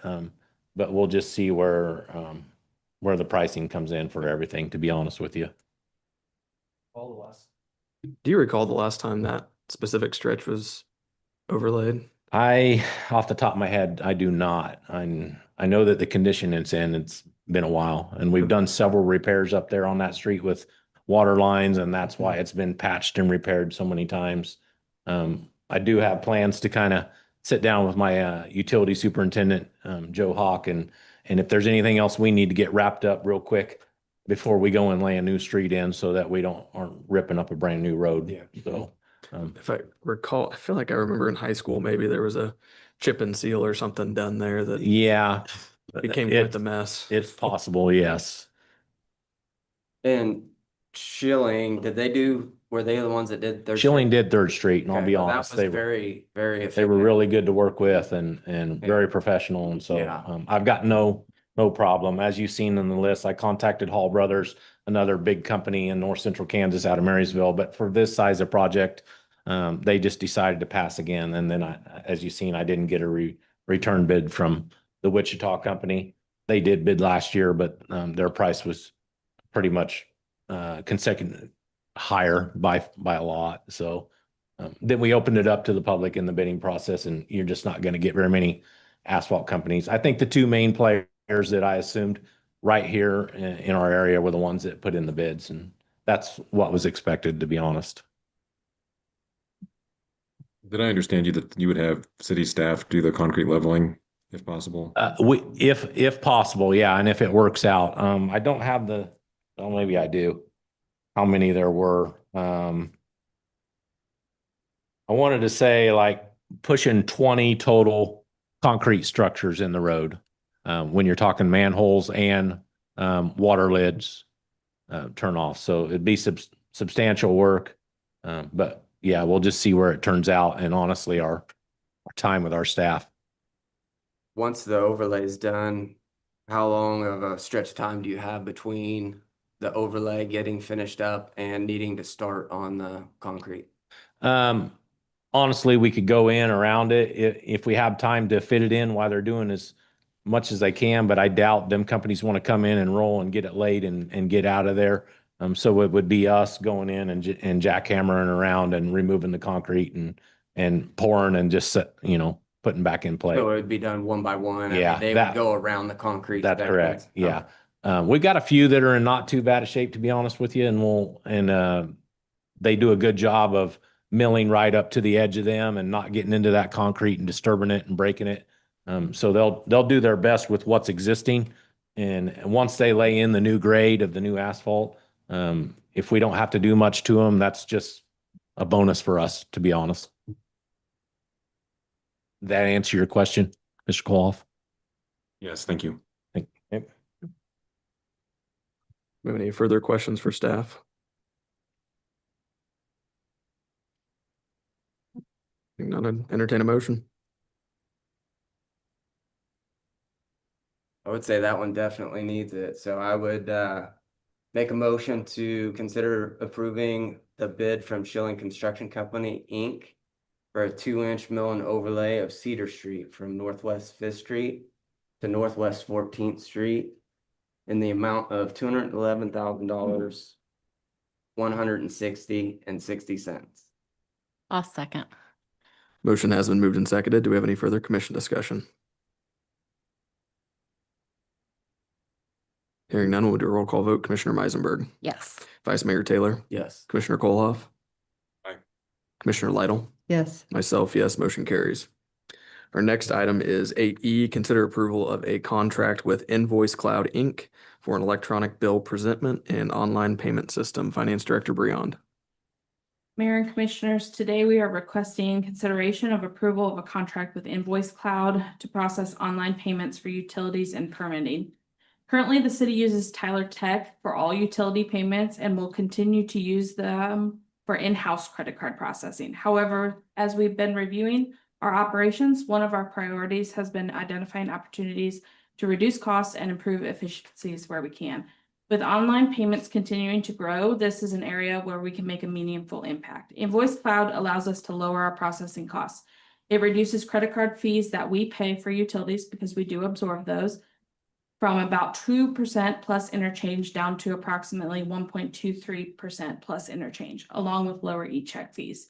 S9: But we'll just see where the pricing comes in for everything, to be honest with you.
S1: Do you recall the last time that specific stretch was overlaid?
S9: Off the top of my head, I do not. I know that the condition it's in, it's been a while, and we've done several repairs up there on that street with water lines, and that's why it's been patched and repaired so many times. I do have plans to kind of sit down with my utility superintendent, Joe Hawk, and if there's anything else we need to get wrapped up real quick before we go and lay a new street in, so that we aren't ripping up a brand new road.
S11: Yeah.
S9: So.
S1: If I recall, I feel like I remember in high school, maybe there was a chip and seal or something done there that
S9: Yeah,
S1: became
S9: it-
S1: quite the mess.
S9: it's possible, yes.
S6: And Schilling, were they the ones that did their?
S9: Schilling did Third Street, and I'll
S6: Okay,
S9: be
S6: well,
S9: honest,
S6: that
S9: they
S6: was
S9: were,
S6: very, very
S9: they
S6: effective.
S9: were really good to work with and
S6: Yeah.
S9: very professional. And so,
S6: Yeah.
S9: I've got no problem. As you've seen in the list, I contacted Hall Brothers, another big company in North Central Kansas out of Marysville. But for this size of project, they just decided to pass again. And then as you've seen, I didn't get a return bid from the Wichita company. They did bid last year, but, their price was pretty much, consecutive higher by a lot. So, then we opened it up to the public in the bidding process, and you're just not going to get very many asphalt companies. I think the two main players that I assumed right here in our area were the ones that put in the bids, and that's what was expected, to be honest.
S3: Did I understand you that you would have city staff do the concrete leveling if possible?
S9: If possible, yeah, and if it works out, I don't have well, maybe I do. How many there were? I wanted to say like pushing 20 total concrete structures in the road. When you're talking manholes and, water lids, turn off. So it'd be substantial work. But yeah, we'll just see where it turns out. And honestly, our time with our staff.
S6: Once the overlay is done, how long of a stretch of time do you have between the overlay getting finished up and needing to start on the concrete?
S9: Honestly, we could go in around it if we have time to fit it in while they're doing as much as they can, but I doubt them companies want to come in and roll and get it laid and get out of there. So it would be us going in and jackhammering around and removing the concrete and pouring and just putting back in place.
S6: So it would be done one by one. I mean,
S9: Yeah,
S6: they would go around the concrete.
S9: That's correct.
S6: sections.
S9: Yeah. We've got a few that are in not too bad a shape, to be honest with you, and they do a good job of milling right up to the edge of them and not getting into that concrete and disturbing it and breaking it. So they'll do their best with what's existing. And once they lay in the new grade of the new asphalt, if we don't have to do much to them, that's just a bonus for us, to be honest. That answer your question, Mr. Koloff?
S3: Yes, thank you.
S1: Do we have any further questions for staff? None, I'd entertain a motion.
S6: I would say that one definitely needs it. So I would make a motion to consider approving the bid from Schilling Construction Company, Inc. for a 2-inch mill and overlay of Cedar Street from Northwest 5th Street to Northwest 14th Street in the amount of $211,000, $160.60.
S4: I'll second.
S1: Motion has been moved and seconded. Do we have any further commission discussion? Hearing none, we'll do a roll call vote. Commissioner Meisenberg,
S4: Yes.
S1: Vice Mayor Taylor,
S6: Yes.
S1: Commissioner Koloff.
S3: Aye.
S1: Commissioner Lytle,
S2: Yes.
S1: myself, yes, motion carries. Our next item is 8E, consider approval of a contract with Invoice Cloud, Inc. for an electronic bill presentment and online payment system. Finance Director Briand.
S7: Mayor and Commissioners, today we are requesting consideration of approval of a contract with Invoice Cloud to process online payments for utilities and permitting. Currently, the city uses Tyler Tech for all utility payments and will continue to use them for in-house credit card processing. However, as we've been reviewing our operations, one of our priorities has been identifying opportunities to reduce costs and improve efficiencies where we can. With online payments continuing to grow, this is an area where we can make a meaningful impact. Invoice Cloud allows us to lower our processing costs. It reduces credit card fees that we pay for utilities, because we do absorb those, from about 2% plus interchange down to approximately 1.23% plus interchange, along with lower e-check fees.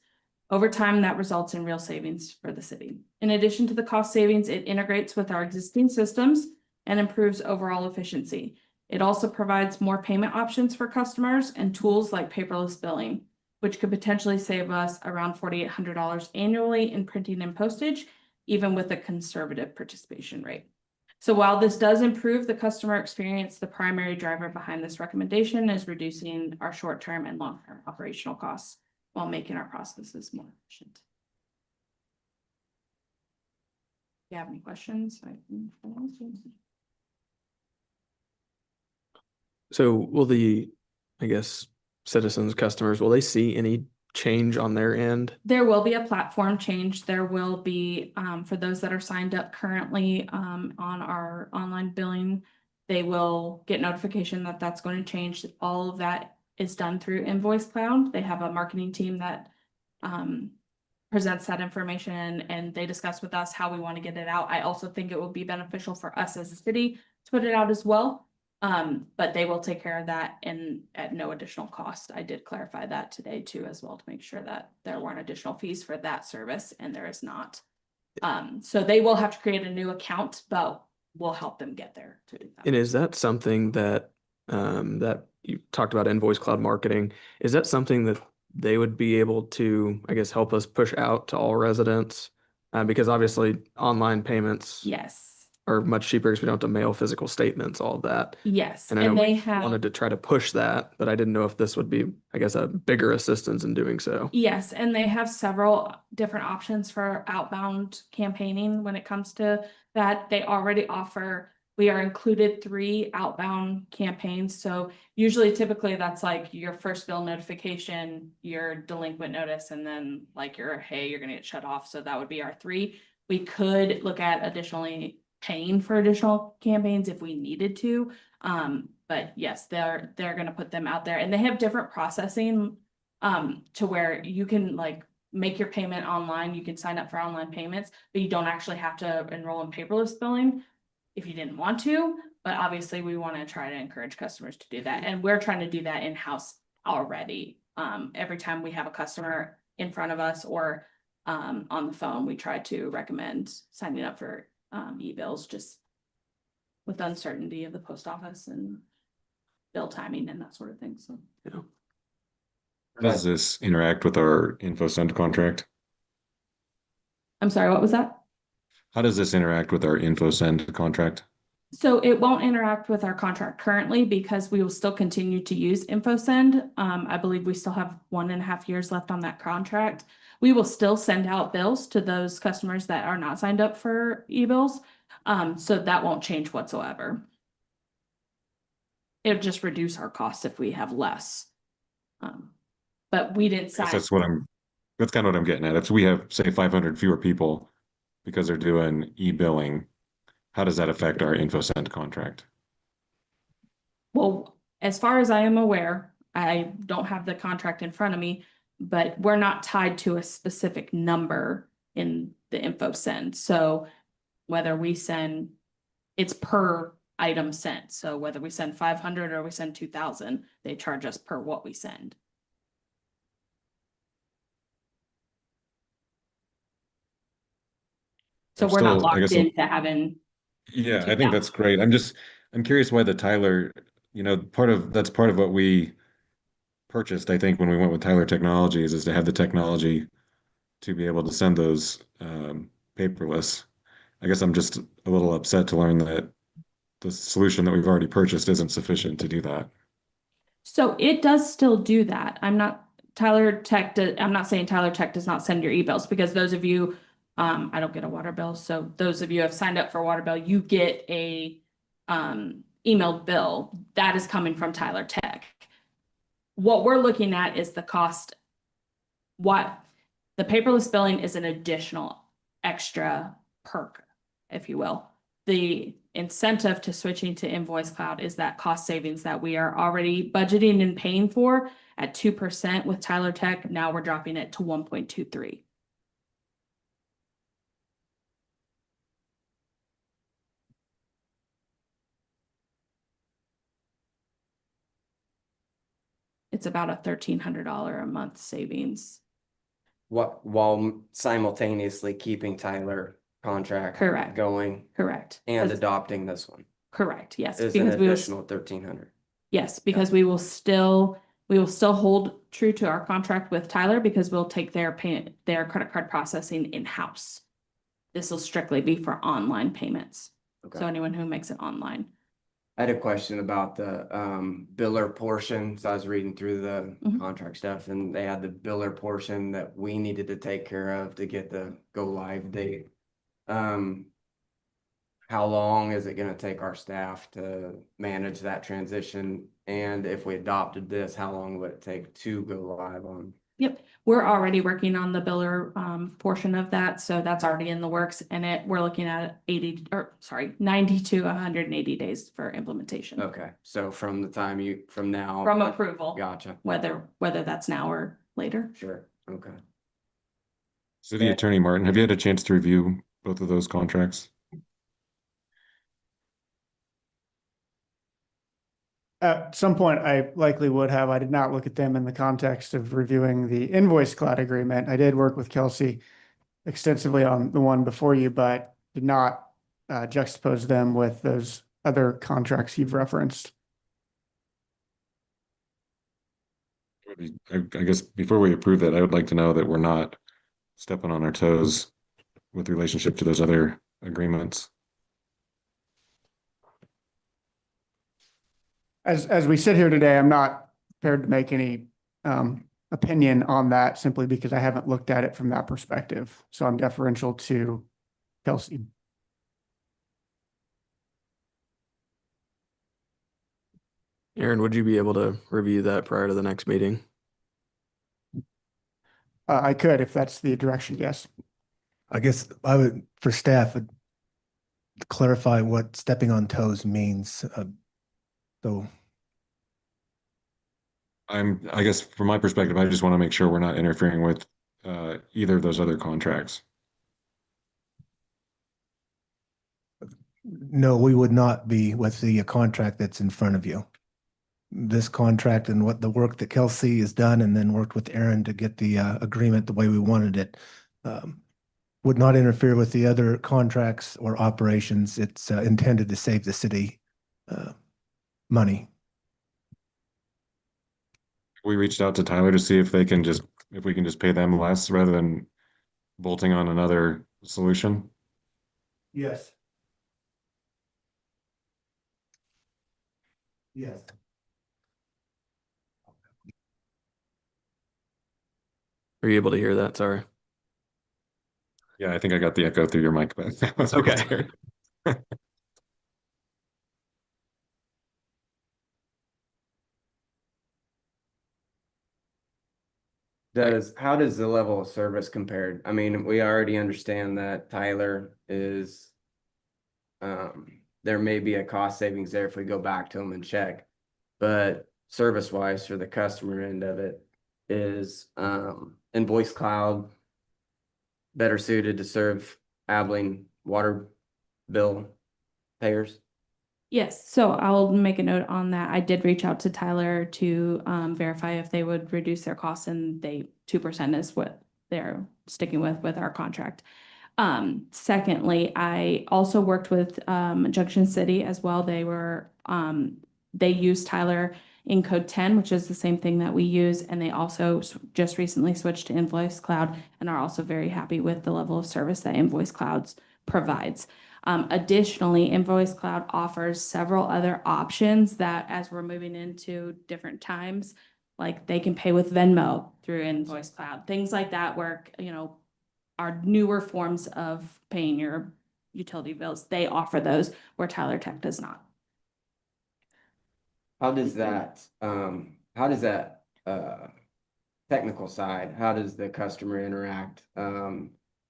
S7: Over time, that results in real savings for the city. In addition to the cost savings, it integrates with our existing systems and improves overall efficiency. It also provides more payment options for customers and tools like paperless billing, which could potentially save us around $4,800 annually in printing and postage, even with a conservative participation rate. So while this does improve the customer experience, the primary driver behind this recommendation is reducing our short-term and long-term operational costs while making our processes more efficient. If you have any questions, I can answer.
S1: So will the, I guess, citizens, customers, will they see any change on their end?
S7: There will be a platform change. There will be, for those that are signed up currently, on our online billing, they will get notification that that's going to change. All of that is done through Invoice Cloud. They have a marketing team that, presents that information and they discuss with us how we want to get it out. I also think it will be beneficial for us as a city to put it out as well. But they will take care of that and at no additional cost. I did clarify that today too, as well, to make sure that there weren't additional fees for that service, and there is not. So they will have to create a new account, but we'll help them get there to do that.
S1: And is that something that, that you talked about Invoice Cloud marketing, is that something that they would be able to, I guess, help us push out to all residents? Because obviously online payments
S7: Yes,
S1: are much cheaper because we don't have to mail physical statements, all of that.
S7: yes,
S1: And I
S7: and
S1: know
S7: they
S1: we
S7: have.
S1: wanted to try to push that, but I didn't know if this would be, I guess, a bigger assistance in doing so.
S7: Yes, and they have several different options for outbound campaigning when it comes to that. They already offer, we are included 3 outbound campaigns. So usually typically that's like your first bill notification, your delinquent notice, and then like your, hey, you're gonna get shut off. So that would be our 3. We could look at additionally paying for additional campaigns if we needed to. But yes, they're gonna put them out there, and they have different processing to where you can like make your payment online. You can sign up for online payments, but you don't actually have to enroll in paperless billing if you didn't want to. But obviously we want to try to encourage customers to do that. And we're trying to do that in-house already. Every time we have a customer in front of us or on the phone, we try to recommend signing up for e-bills, just with uncertainty of the post office and bill timing and that sort of thing. So
S1: Yeah.
S3: How does this interact with our InfoSend contract?
S7: I'm sorry, what was that?
S3: How does this interact with our InfoSend contract?
S7: So it won't interact with our contract currently because we will still continue to use InfoSend. I believe we still have 1.5 years left on that contract. We will still send out bills to those customers that are not signed up for e-bills. So that won't change whatsoever. It'll just reduce our costs if we have less. But we didn't
S3: I guess
S7: sign.
S3: that's kind of what I'm getting at. If we have, say, 500 fewer people because they're doing e-billing, how does that affect our InfoSend contract?
S7: Well, as far as I am aware, I don't have the contract in front of me, but we're not tied to a specific number in the InfoSend. So whether we send, it's per item sent. So whether we send 500 or we send 2,000, they charge us per what we send. So we're not
S3: Still, I
S7: locked
S3: guess,
S7: into having.
S3: yeah, I think that's great. I'm curious why the Tyler, that's part of what we purchased, I think, when we went with Tyler Technologies, is to have the technology to be able to send those paperless. I guess I'm just a little upset to learn that the solution that we've already purchased isn't sufficient to do that.
S7: So it does still do that. I'm not saying Tyler Tech does not send your e-bills, because those of you, I don't get a water bill. So those of you who have signed up for a water bill, you get a emailed bill that is coming from Tyler Tech. What we're looking at is the cost. What the paperless billing is an additional extra perk, if you will. The incentive to switching to Invoice Cloud is that cost savings that we are already budgeting and paying for at 2% with Tyler Tech. Now we're dropping it to 1.23. It's about a $1,300 a month savings.
S6: while simultaneously keeping Tyler contract
S7: Correct.
S6: going
S7: Correct.
S6: and
S7: 'Cause-
S6: adopting this one
S7: Correct, yes.
S6: is an
S7: Because we will,
S6: additional 1,300.
S7: yes, because we will still hold true to our contract with Tyler because we'll take their credit card processing in-house. This will strictly be for online payments.
S6: Okay.
S7: So anyone who makes it online.
S6: I had a question about the biller portion. So I was reading through the
S7: Mhm.
S6: contract stuff and they had the biller portion that we needed to take care of to get the go live date. How long is it gonna take our staff to manage that transition? And if we adopted this, how long would it take to go live on?
S7: Yep, we're already working on the biller portion of that, so that's already in the works, and we're looking at 90 to 180 days for implementation.
S6: Okay, so from the time from now.
S7: From approval,
S6: Gotcha.
S7: whether that's now or later.
S6: Sure, okay.
S3: City Attorney Martin, have you had a chance to review both of those contracts?
S5: At some point, I likely would have. I did not look at them in the context of reviewing the invoice cloud agreement. I did work with Kelsey extensively on the one before you, but did not juxtapose them with those other contracts you've referenced.
S3: I guess before we approve that, I would like to know that we're not stepping on our toes with relationship to those other agreements.
S5: As we sit here today, I'm not prepared to make any opinion on that simply because I haven't looked at it from that perspective. So I'm deferential to Kelsey.
S1: Aaron, would you be able to review that prior to the next meeting?
S5: I could, if that's the direction, yes.
S11: I guess I would, for staff, would clarify what stepping on toes means. So
S3: I guess from my perspective, I just want to make sure we're not interfering with either of those other contracts.
S11: no, we would not be with the contract that's in front of you. This contract and what the work that Kelsey has done and then worked with Aaron to get the agreement the way we wanted it would not interfere with the other contracts or operations. It's intended to save the city money.
S3: We reached out to Tyler to see if we can just pay them less rather than bolting on another solution.
S11: Yes. Yes.
S1: Are you able to hear that? Sorry.
S3: Yeah, I think I got the echo through your mic, but that was
S1: Okay.
S6: How does the level of service compare? I mean, we already understand that Tyler is, there may be a cost savings there if we go back to them and check. But service wise for the customer end of it is, Invoice Cloud better suited to serve Abilene water bill payers?
S7: Yes, so I'll make a note on that. I did reach out to Tyler to verify if they would reduce their costs, and 2% is what they're sticking with our contract. Secondly, I also worked with Junction City as well. They use Tyler in Code 10, which is the same thing that we use, and they also just recently switched to Invoice Cloud and are also very happy with the level of service that Invoice Cloud provides. Additionally, Invoice Cloud offers several other options that as we're moving into different times, like they can pay with Venmo through Invoice Cloud, things like that where, are newer forms of paying your utility bills. They offer those where Tyler Tech does not.
S6: How does that technical side, how does the customer interact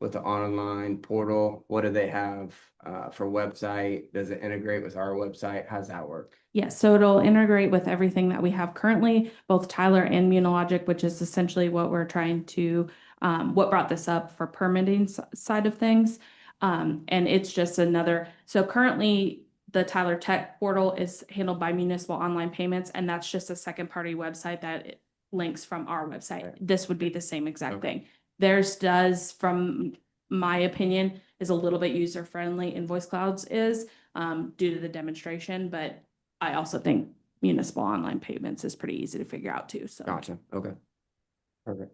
S6: with the online portal? What do they have for website? Does it integrate with our website? How's that work?
S7: Yes, so it'll integrate with everything that we have currently, both Tyler and Munologic, which is essentially what we're trying to, what brought this up for permitting side of things. And it's just so currently the Tyler Tech portal is handled by Municipal Online Payments, and that's just a second party website that links from our website.
S6: Right.
S7: This would be the same exact
S6: Okay.
S7: thing. Theirs does, from my opinion, is a little bit user friendly. Invoice Clouds is due to the demonstration, but I also think municipal online payments is pretty easy to figure out too. So
S6: Gotcha, okay. Perfect.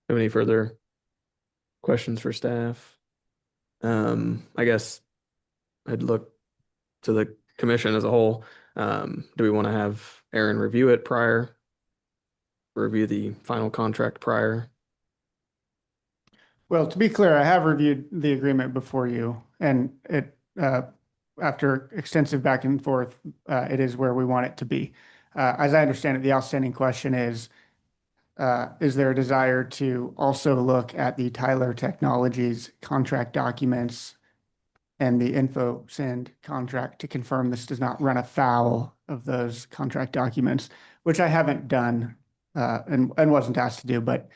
S1: Have any further questions for staff? I guess I'd look to the commission as a whole. Do we want to have Aaron review it prior? Review the final contract prior?
S5: Well, to be clear, I have reviewed the agreement before you, and it, after extensive back and forth, it is where we want it to be. As I understand it, the outstanding question is there a desire to also look at the Tyler Technologies contract documents and the InfoSend contract to confirm this does not run afoul of those contract documents, which I haven't done, and wasn't asked to do, but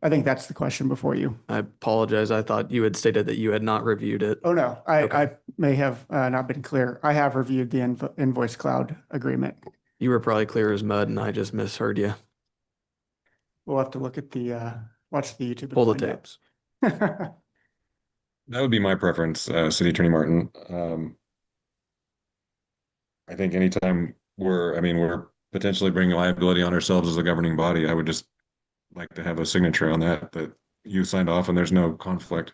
S5: I think that's the question before you.
S1: I apologize. I thought you had stated that you had not reviewed it.
S5: Oh, no,
S1: Okay.
S5: I may have not been clear. I have reviewed the Invoice Cloud agreement.
S1: You were probably clear as mud and I just misheard you.
S5: We'll have to look at watch the YouTube. and
S1: Pull the
S5: find out.
S1: tapes.
S3: That would be my preference, City Attorney Martin. I think anytime we're potentially bringing liability on ourselves as a governing body, I would just like to have a signature on that you signed off and there's no conflict.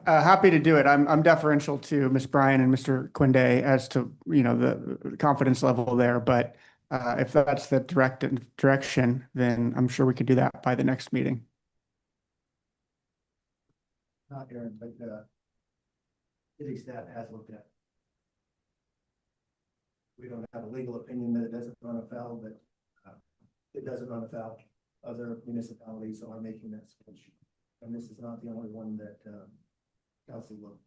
S5: Happy to do it. I'm deferential to Ms. Bryan and Mr. Quinde as to, the confidence level there, but if that's the direction, then I'm sure we could do that by the next meeting.
S11: Not Aaron, but city staff has looked at. We don't have a legal opinion that it doesn't run afoul, but it doesn't run afoul. Other municipalities are making that switch. And this is not the only one that council will.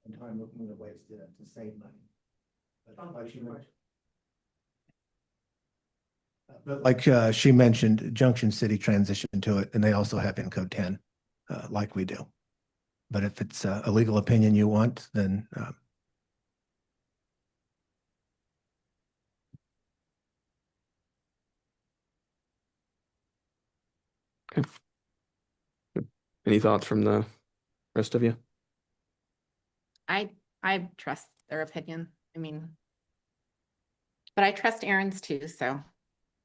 S11: And time looking at ways to save money. But like she mentioned, Junction City transitioned to it, and they also have Encode 10, like we do. But if it's a legal opinion you want, then
S1: Any thoughts from the rest of you?
S4: I trust their opinion. I mean, but I trust Aaron's too, so,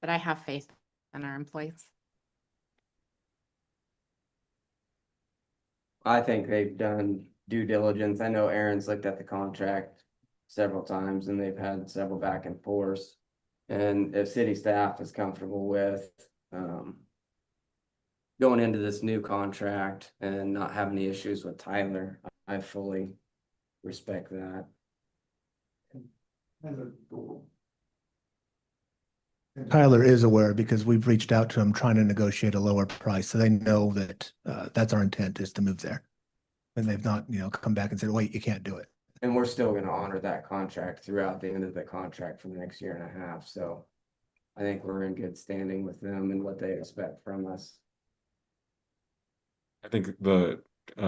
S4: but I have faith in our employees.
S6: I think they've done due diligence. I know Aaron's looked at the contract several times and they've had several back and forths. And if city staff is comfortable with going into this new contract and not have any issues with Tyler, I fully respect that.
S11: Tyler is aware because we've reached out to him trying to negotiate a lower price. So they know that that's our intent is to move there. And they've not, come back and said, wait, you can't do it.
S6: And we're still gonna honor that contract throughout the end of the contract for the next year and a half, so I think we're in good standing with them and what they expect from us.
S3: I think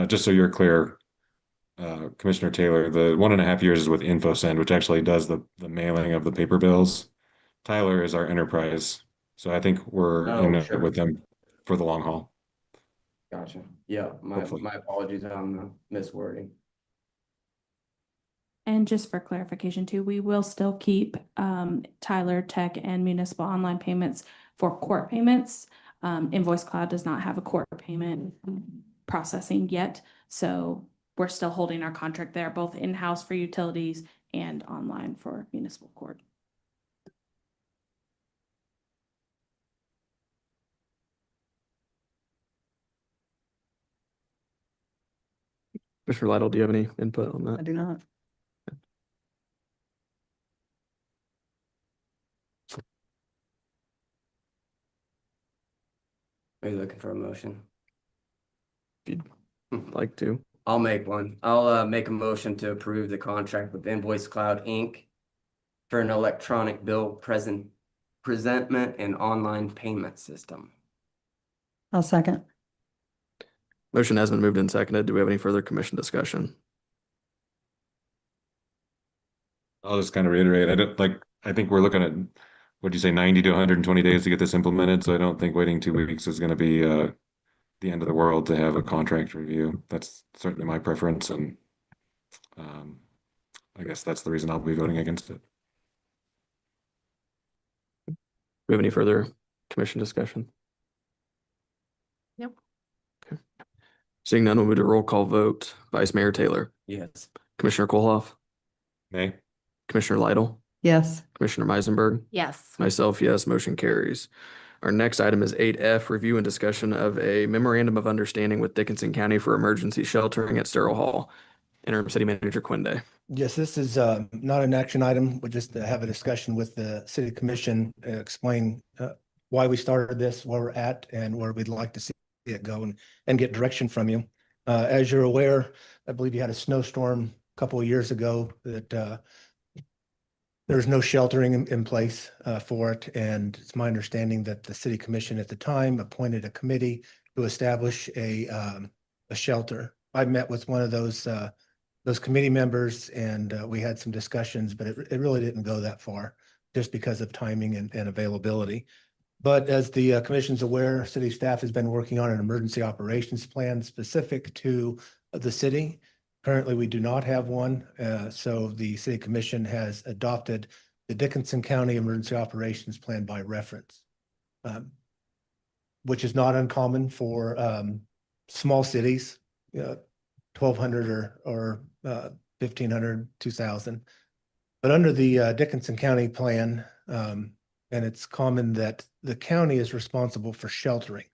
S3: just so you're clear, Commissioner Taylor, the 1.5 years is with InfoSend, which actually does the mailing of the paper bills. Tyler is our enterprise, so I think we're in it
S6: Sure.
S3: with them for the long haul.
S6: Gotcha. Yeah,
S3: Hopefully.
S6: my apologies on the miswording.
S7: And just for clarification too, we will still keep Tyler Tech and Municipal Online Payments for court payments. Invoice Cloud does not have a court payment processing yet, so we're still holding our contract there, both in-house for utilities and online for municipal court.
S1: Mr. Lytle, do you have any input on
S2: I
S1: that?
S2: do not.
S6: Are you looking for a motion?
S1: If you'd like to.
S6: I'll make one. I'll make a motion to approve the contract with Invoice Cloud Inc. for an electronic bill presentment and online payment system.
S2: I'll second.
S1: Motion has been moved and seconded. Do we have any further commission discussion?
S3: I'll just kind of reiterate, I think we're looking at, what'd you say, 90 to 120 days to get this implemented, so I don't think waiting 2 weeks is gonna be the end of the world to have a contract review. That's certainly my preference, and I guess that's the reason I'll be voting against it.
S1: Do we have any further commission discussion?
S4: Nope.
S1: Okay. Seeing none, we'll move to roll call vote. Vice Mayor Taylor,
S6: Yes.
S1: Commissioner Kolhoff,
S3: Nay?
S1: Commissioner Lytle,
S2: Yes.
S1: Commissioner Meisenberg,
S4: Yes.
S1: myself, yes, motion carries. Our next item is 8F, review and discussion of a memorandum of understanding with Dickinson County for emergency sheltering at Sterrell Hall. Interim City Manager Quinde.
S11: Yes, this is not an action item, but just to have a discussion with the city commission, explain why we started this, where we're at, and where we'd like to see it go, and get direction from you. As you're aware, I believe you had a snowstorm a couple of years ago that there's no sheltering in place for it, and it's my understanding that the city commission at the time appointed a committee to establish a shelter. I met with one of those committee members, and we had some discussions, but it really didn't go that far just because of timing and availability. But as the commission's aware, city staff has been working on an emergency operations plan specific to the city. Currently, we do not have one, so the city commission has adopted the Dickinson County Emergency Operations Plan by reference, which is not uncommon for small cities, 1,200 or 1,500, 2,000. But under the Dickinson County plan, and it's common that the county is responsible for sheltering.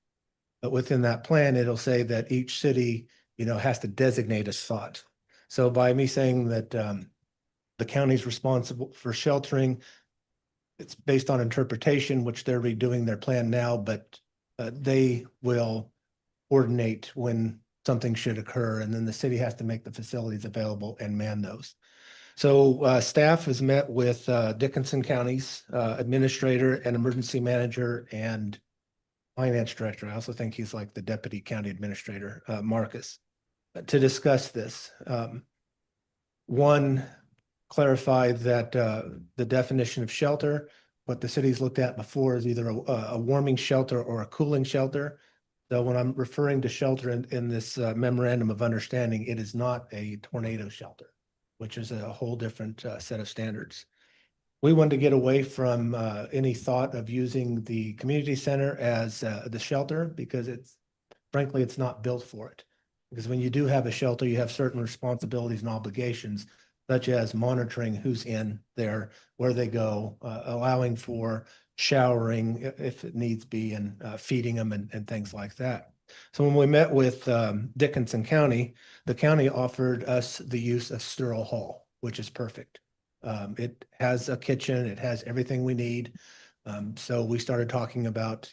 S11: But within that plan, it'll say that each city, has to designate a spot. So by me saying that the county's responsible for sheltering, it's based on interpretation, which they're redoing their plan now, but they will coordinate when something should occur, and then the city has to make the facilities available and man those. So staff has met with Dickinson County's administrator and emergency manager and finance director. I also think he's like the deputy county administrator, Marcus, to discuss this. One, clarify that the definition of shelter, what the city's looked at before is either a warming shelter or a cooling shelter. So when I'm referring to shelter in this memorandum of understanding, it is not a tornado shelter, which is a whole different set of standards. We wanted to get away from any thought of using the community center as the shelter because frankly, it's not built for it. Because when you do have a shelter, you have certain responsibilities and obligations, such as monitoring who's in there, where they go, allowing for showering if it needs be, and feeding them and things like that. So when we met with Dickinson County, the county offered us the use of Sterrell Hall, which is perfect. It has a kitchen, it has everything we need. So we started talking about,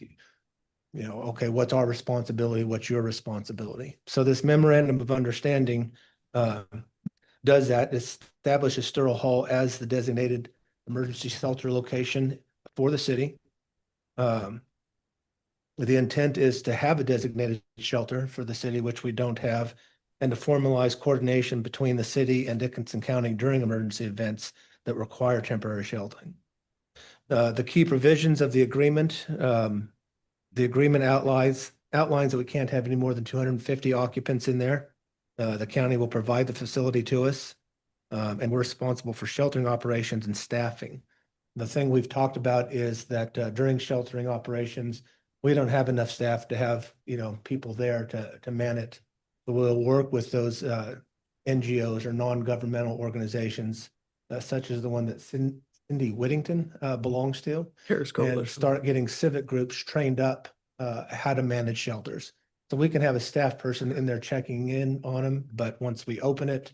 S11: okay, what's our responsibility? What's your responsibility? So this memorandum of understanding does that, establishes Sterrell Hall as the designated emergency shelter location for the city. The intent is to have a designated shelter for the city, which we don't have, and to formalize coordination between the city and Dickinson County during emergency events that require temporary sheltering. The key provisions of the agreement outlines that we can't have any more than 250 occupants in there. The county will provide the facility to us, and we're responsible for sheltering operations and staffing. The thing we've talked about is that during sheltering operations, we don't have enough staff to have, people there to man it. But we'll work with those NGOs or non-governmental organizations, such as the one that Cindy Whittington belongs to,
S1: Harris
S11: and
S1: Coalition.
S11: start getting civic groups trained up how to manage shelters. So we can have a staff person in there checking in on them, but once we open it,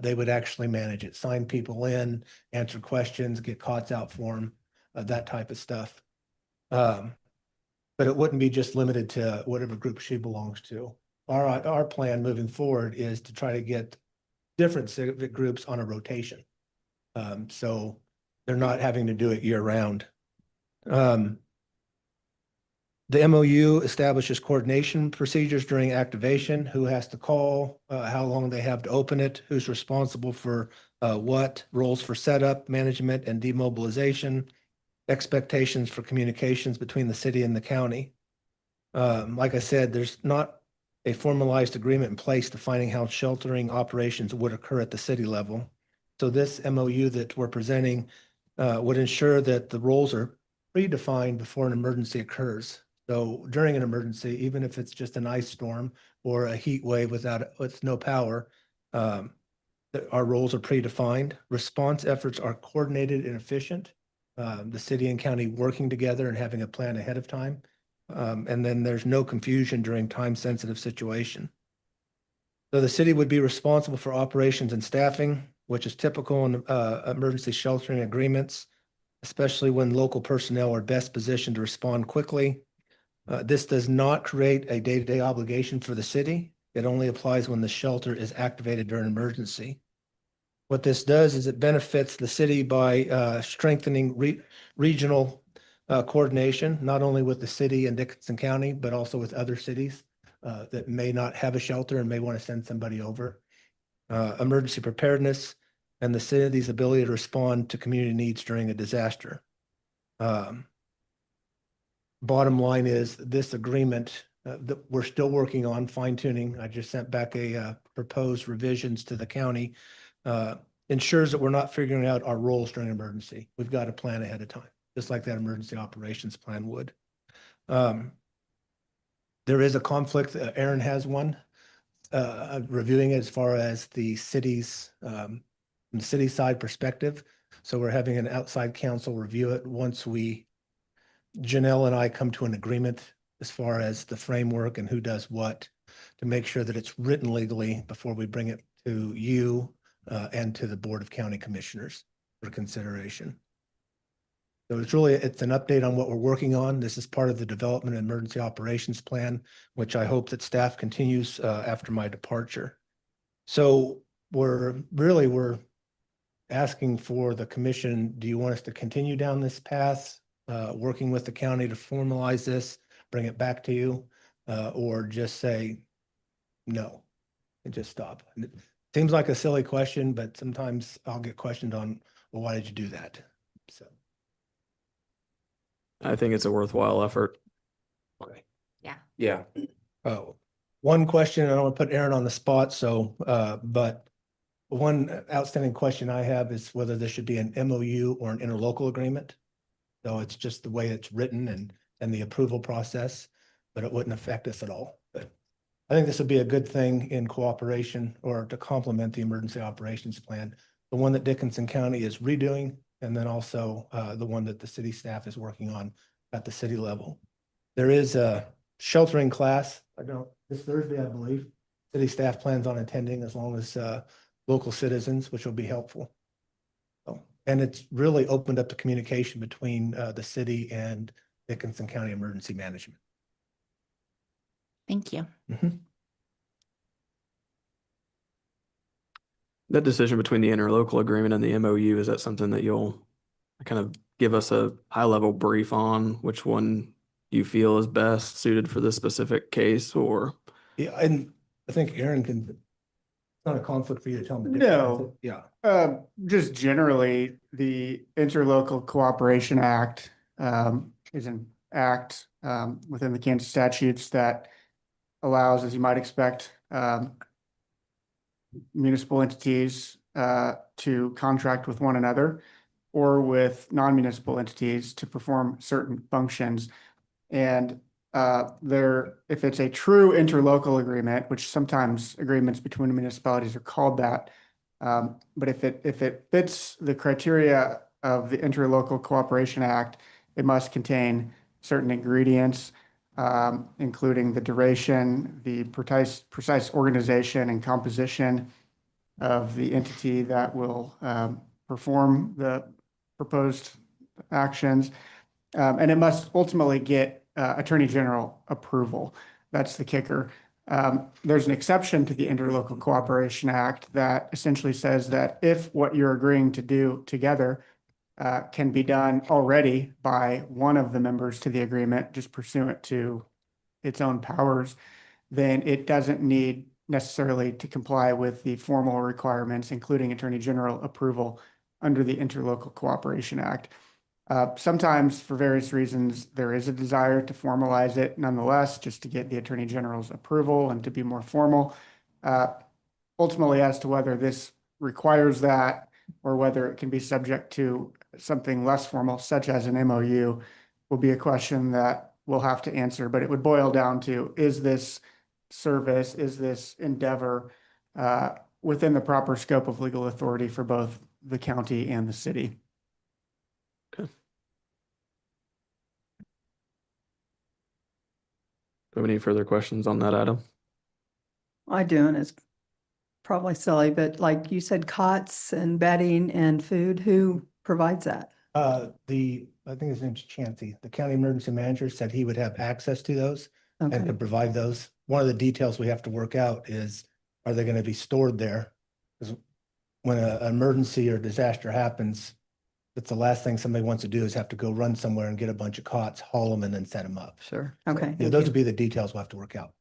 S11: they would actually manage it, sign people in, answer questions, get cots out for them, that type of stuff. But it wouldn't be just limited to whatever group she belongs to. our plan moving forward is to try to get different civic groups on a rotation. So they're not having to do it year round. The MOU establishes coordination procedures during activation, who has to call, how long they have to open it, who's responsible for what, roles for setup, management, and demobilization, expectations for communications between the city and the county. Like I said, there's not a formalized agreement in place defining how sheltering operations would occur at the city level. So this MOU that we're presenting would ensure that the roles are predefined before an emergency occurs. So during an emergency, even if it's just an ice storm or a heat wave with no power, our roles are predefined. Response efforts are coordinated and efficient. The city and county working together and having a plan ahead of time. And then there's no confusion during time-sensitive situation. So the city would be responsible for operations and staffing, which is typical in emergency sheltering agreements, especially when local personnel are best positioned to respond quickly. This does not create a day-to-day obligation for the city. It only applies when the shelter is activated during an emergency. What this does is it benefits the city by strengthening regional coordination, not only with the city and Dickinson County, but also with other cities that may not have a shelter and may want to send somebody over. Emergency preparedness and the city's ability to respond to community needs during a disaster. Bottom line is this agreement that we're still working on fine-tuning. I just sent back a proposed revisions to the county. Ensures that we're not figuring out our roles during an emergency. We've got a plan ahead of time, just like that emergency operations plan would. There is a conflict. Aaron has one. Reviewing it as far as the city's from the city side perspective. So we're having an outside counsel review it once Janelle and I come to an agreement as far as the framework and who does what to make sure that it's written legally before we bring it to you and to the Board of County Commissioners for consideration. So it's an update on what we're working on. This is part of the Development and Emergency Operations Plan, which I hope that staff continues after my departure. So we're asking for the commission, do you want us to continue down this path, working with the county to formalize this, bring it back to you, or just say no and just stop? And it seems like a silly question, but sometimes I'll get questioned on, well, why did you do that? So.
S1: I think it's a worthwhile effort.
S11: Okay.
S6: Yeah.
S11: Oh, one question, I don't want to put Aaron on the spot, so, but one outstanding question I have is whether this should be an MOU or an interlocal agreement. So it's just the way it's written and the approval process, but it wouldn't affect us at all. But I think this would be a good thing in cooperation or to complement the emergency operations plan, the one that Dickinson County is redoing, and then also the one that the city staff is working on at the city level. There is a sheltering class, this Thursday, I believe. City staff plans on attending as long as local citizens, which will be helpful. So, and it's really opened up the communication between the city and Dickinson County Emergency Management.
S4: Thank you.
S1: That decision between the interlocal agreement and the MOU, is that something that you'll kind of give us a high-level brief on which one you feel is best suited for this specific case, or?
S11: Yeah, and I think Aaron can, it's not a conflict for you to tell me.
S5: No.
S11: Yeah.
S5: Just generally, the Interlocal Cooperation Act is an act within the Kansas statutes that allows, as you might expect, municipal entities to contract with one another or with non-municipal entities to perform certain functions. And if it's a true interlocal agreement, which sometimes agreements between municipalities are called that, but if it fits the criteria of the Interlocal Cooperation Act, it must contain certain ingredients, including the duration, the precise organization and composition of the entity that will perform the proposed actions. And it must ultimately get Attorney General approval. That's the kicker. There's an exception to the Interlocal Cooperation Act that essentially says that if what you're agreeing to do together can be done already by one of the members to the agreement, just pursuant to its own powers, then it doesn't need necessarily to comply with the formal requirements, including Attorney General approval under the Interlocal Cooperation Act. Sometimes, for various reasons, there is a desire to formalize it nonetheless, just to get the Attorney General's approval and to be more formal. Ultimately, as to whether this requires that or whether it can be subject to something less formal, such as an MOU, will be a question that we'll have to answer. But it would boil down to, is this service, is this endeavor within the proper scope of legal authority for both the county and the city?
S1: Do you have any further questions on that item?
S2: I do, and it's probably silly, but like you said, cots and bedding and food, who provides that?
S11: I think his name's Chancey. The county emergency manager said he would have access to those and
S2: Okay,
S11: could provide those. One of the details we have to work out is, are they going to be stored there? Because when an emergency or disaster happens, that's the last thing somebody wants to do is have to go run somewhere and get a bunch of cots, haul them, and then set them up.
S2: sure.
S11: So,
S2: Okay.
S11: yeah,
S2: thank
S11: those
S2: you.
S11: would be the details we'll have to work out.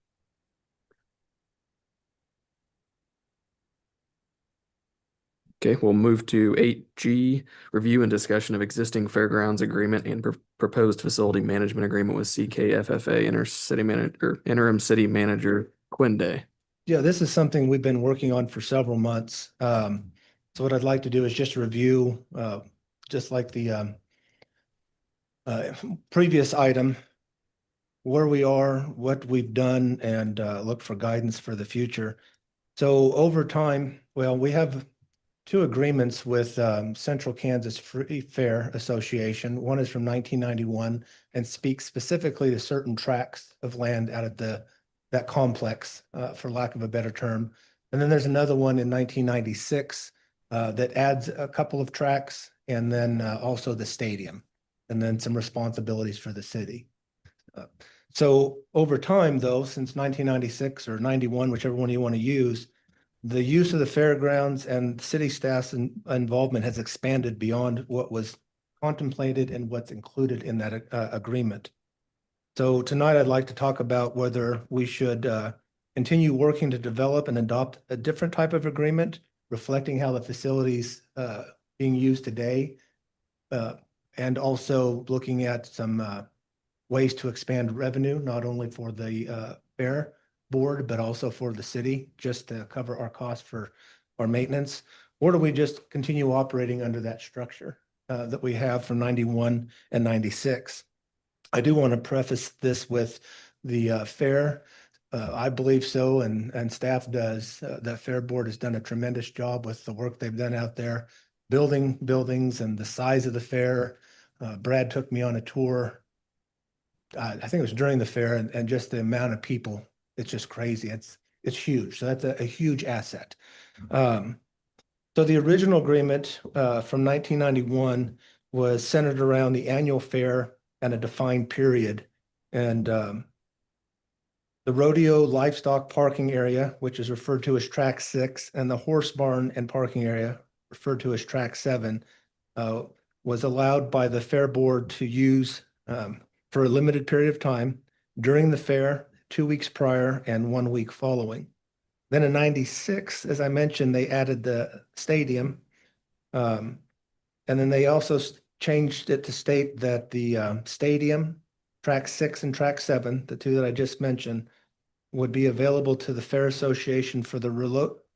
S1: Okay, we'll move to 8G, review and discussion of existing fairgrounds agreement and proposed facility management agreement with CKFFA interim city manager Quinn Day.
S11: Yeah, this is something we've been working on for several months. So what I'd like to do is just review, just like the previous item, where we are, what we've done, and look for guidance for the future. So over time, well, we have two agreements with Central Kansas Free Fair Association. One is from 1991 and speaks specifically to certain tracts of land out of that complex, for lack of a better term. And then there's another one in 1996 that adds a couple of tracts, and then also the stadium, and then some responsibilities for the city. So over time, though, since 1996 or 91, whichever one you want to use, the use of the fairgrounds and city staff's involvement has expanded beyond what was contemplated and what's included in that agreement. So tonight I'd like to talk about whether we should continue working to develop and adopt a different type of agreement reflecting how the facilities being used today, and also looking at some ways to expand revenue, not only for the fair board, but also for the city, just to cover our costs for our maintenance? Or do we just continue operating under that structure that we have from 91 and 96? I do want to preface this with the fair. I believe so, and staff does. The fair board has done a tremendous job with the work they've done out there, building buildings and the size of the fair. Brad took me on a tour. I think it was during the fair, and just the amount of people, it's just crazy. It's huge. So that's a huge asset. So the original agreement from 1991 was centered around the annual fair and a defined period. And the rodeo livestock parking area, which is referred to as track 6, and the horse barn and parking area, referred to as track 7, was allowed by the fair board to use for a limited period of time during the fair, 2 weeks prior and 1 week following. Then in 96, as I mentioned, they added the stadium. And then they also changed it to state that the stadium, track 6 and track 7, the two that I just mentioned, would be available to the Fair Association for the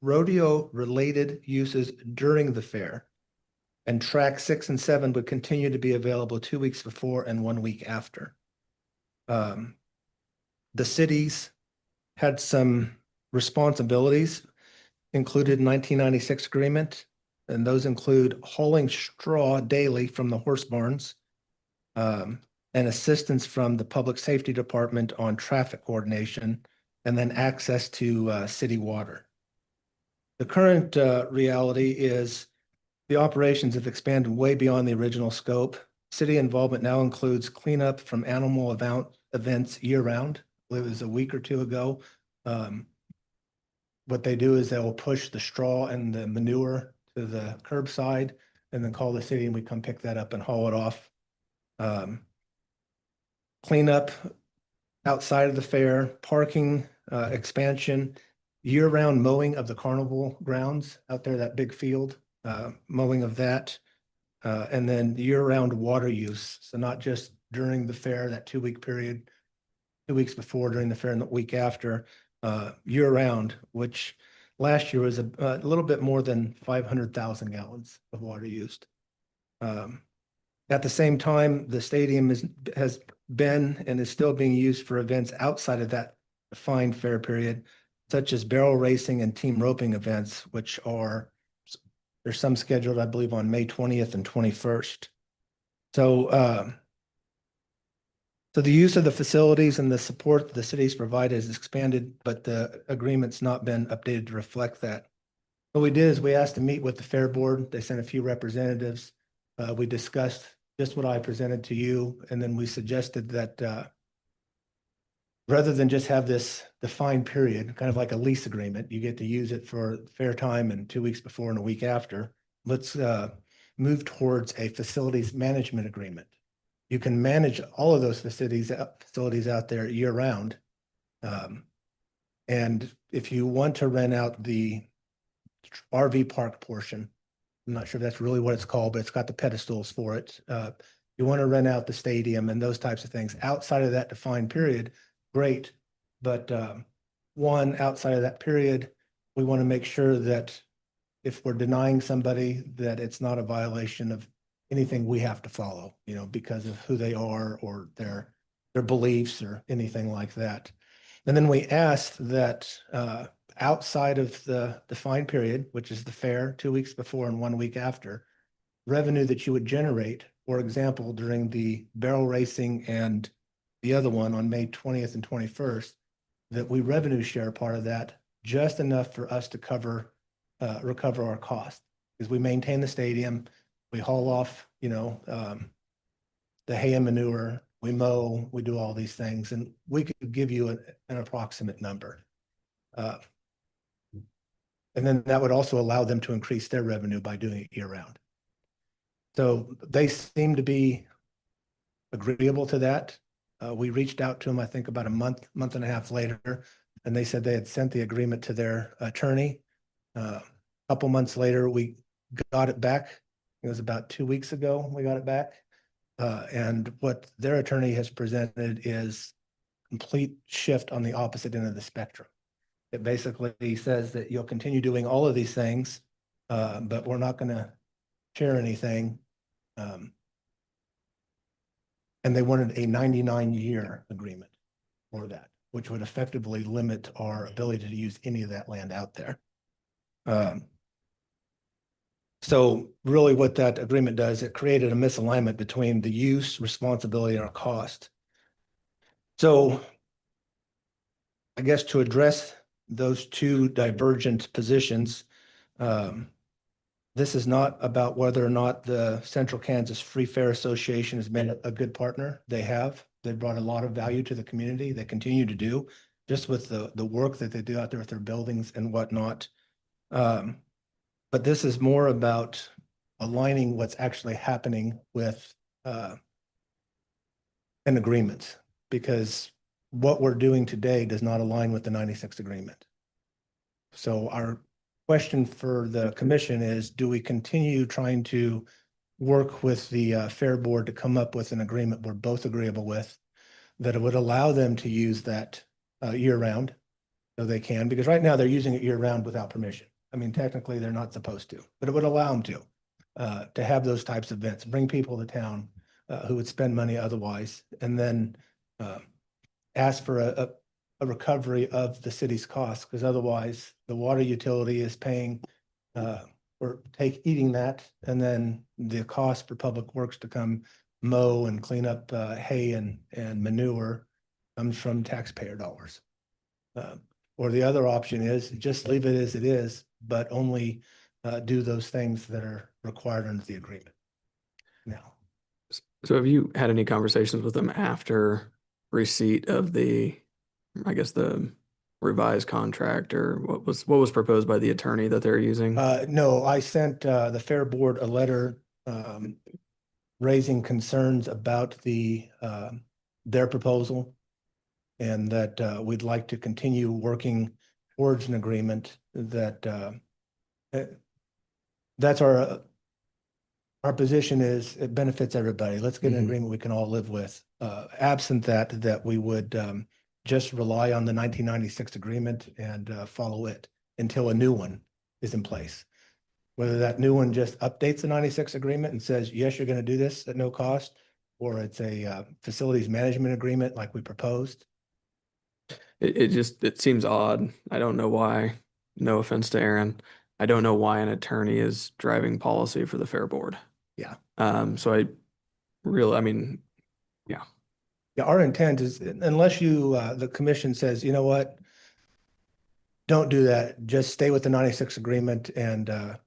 S11: rodeo-related uses during the fair. And track 6 and 7 would continue to be available 2 weeks before and 1 week after. The cities had some responsibilities included in 1996 agreement, and those include hauling straw daily from the horse barns, and assistance from the Public Safety Department on traffic coordination, and then access to city water. The current reality is the operations have expanded way beyond the original scope. City involvement now includes cleanup from animal events year-round. It was a week or two ago. What they do is they will push the straw and the manure to the curbside and then call the city and we come pick that up and haul it off. Clean up outside of the fair, parking, expansion, year-round mowing of the carnival grounds out there, that big field, mowing of that. And then year-round water use. So not just during the fair, that 2-week period, 2 weeks before, during the fair and the week after, year-round, which last year was a little bit more than 500,000 gallons of water used. At the same time, the stadium has been and is still being used for events outside of that defined fair period, such as barrel racing and team roping events, which are, there's some scheduled, I believe, on May 20th and 21st. So, so the use of the facilities and the support the city's provided is expanded, but the agreement's not been updated to reflect that. What we did is we asked to meet with the fair board. They sent a few representatives. We discussed just what I presented to you, and then we suggested that rather than just have this defined period, kind of like a lease agreement, you get to use it for fair time and 2 weeks before and a week after. Let's move towards a facilities management agreement. You can manage all of those facilities out there year round. And if you want to rent out the RV park portion, I'm not sure if that's really what it's called, but it's got the pedestals for it. You want to rent out the stadium and those types of things outside of that defined period, great. But one, outside of that period, we want to make sure that if we're denying somebody, that it's not a violation of anything we have to follow, you know, because of who they are or their beliefs or anything like that. And then we asked that outside of the defined period, which is the fair 2 weeks before and 1 week after, revenue that you would generate, for example, during the barrel racing and the other one on May 20th and 21st, that we revenue share part of that, just enough for us to recover our cost. Because we maintain the stadium, we haul off, you know, the hay and manure, we mow, we do all these things, and we could give you an approximate number. And then that would also allow them to increase their revenue by doing it year round. So they seem to be agreeable to that. We reached out to them, I think about a month and a half later, and they said they had sent the agreement to their attorney. A couple months later, we got it back. It was about 2 weeks ago we got it back. And what their attorney has presented is complete shift on the opposite end of the spectrum. It basically says that you'll continue doing all of these things, but we're not going to share anything. And they wanted a 99-year agreement for that, which would effectively limit our ability to use any of that land out there. So really what that agreement does, it created a misalignment between the use, responsibility, and our cost. So I guess to address those two divergent positions, this is not about whether or not the Central Kansas Free Fair Association has been a good partner. They have. They've brought a lot of value to the community. They continue to do, just with the work that they do out there with their buildings and whatnot. But this is more about aligning what's actually happening with an agreement, because what we're doing today does not align with the 96 agreement. So our question for the commission is, do we continue trying to work with the fair board to come up with an agreement we're both agreeable with, that it would allow them to use that year round, so they can, because right now they're using it year round without permission. I mean, technically they're not supposed to, but it would allow them to have those types of events, bring people to town who would spend money otherwise, and then ask for a recovery of the city's costs, because otherwise the water utility is paying or eating that, and then the cost for public works to come mow and clean up hay and manure comes from taxpayer dollars. Or the other option is just leave it as it is, but only do those things that are required under the agreement. Now,
S1: So have you had any conversations with them after receipt of the, I guess, the revised contract, or what was proposed by the attorney that they're using?
S11: No, I sent the Fair Board a letter raising concerns about their proposal, and that we'd like to continue working towards an agreement that that's our position is it benefits everybody. Let's get an
S1: Mhm.
S11: agreement we can all live with. Absent that we would just rely on the 1996 agreement and follow it until a new one is in place. Whether that new one just updates the 96 agreement and says, yes, you're going to do this at no cost, or it's a facilities management agreement like we proposed.
S1: It seems odd. I don't know why. No offense to Aaron. I don't know why an attorney is driving policy for the Fair Board.
S11: Yeah.
S1: So I mean,
S11: Yeah, our intent is unless the commission says, you know what? Don't do that. Just stay with the 96 agreement and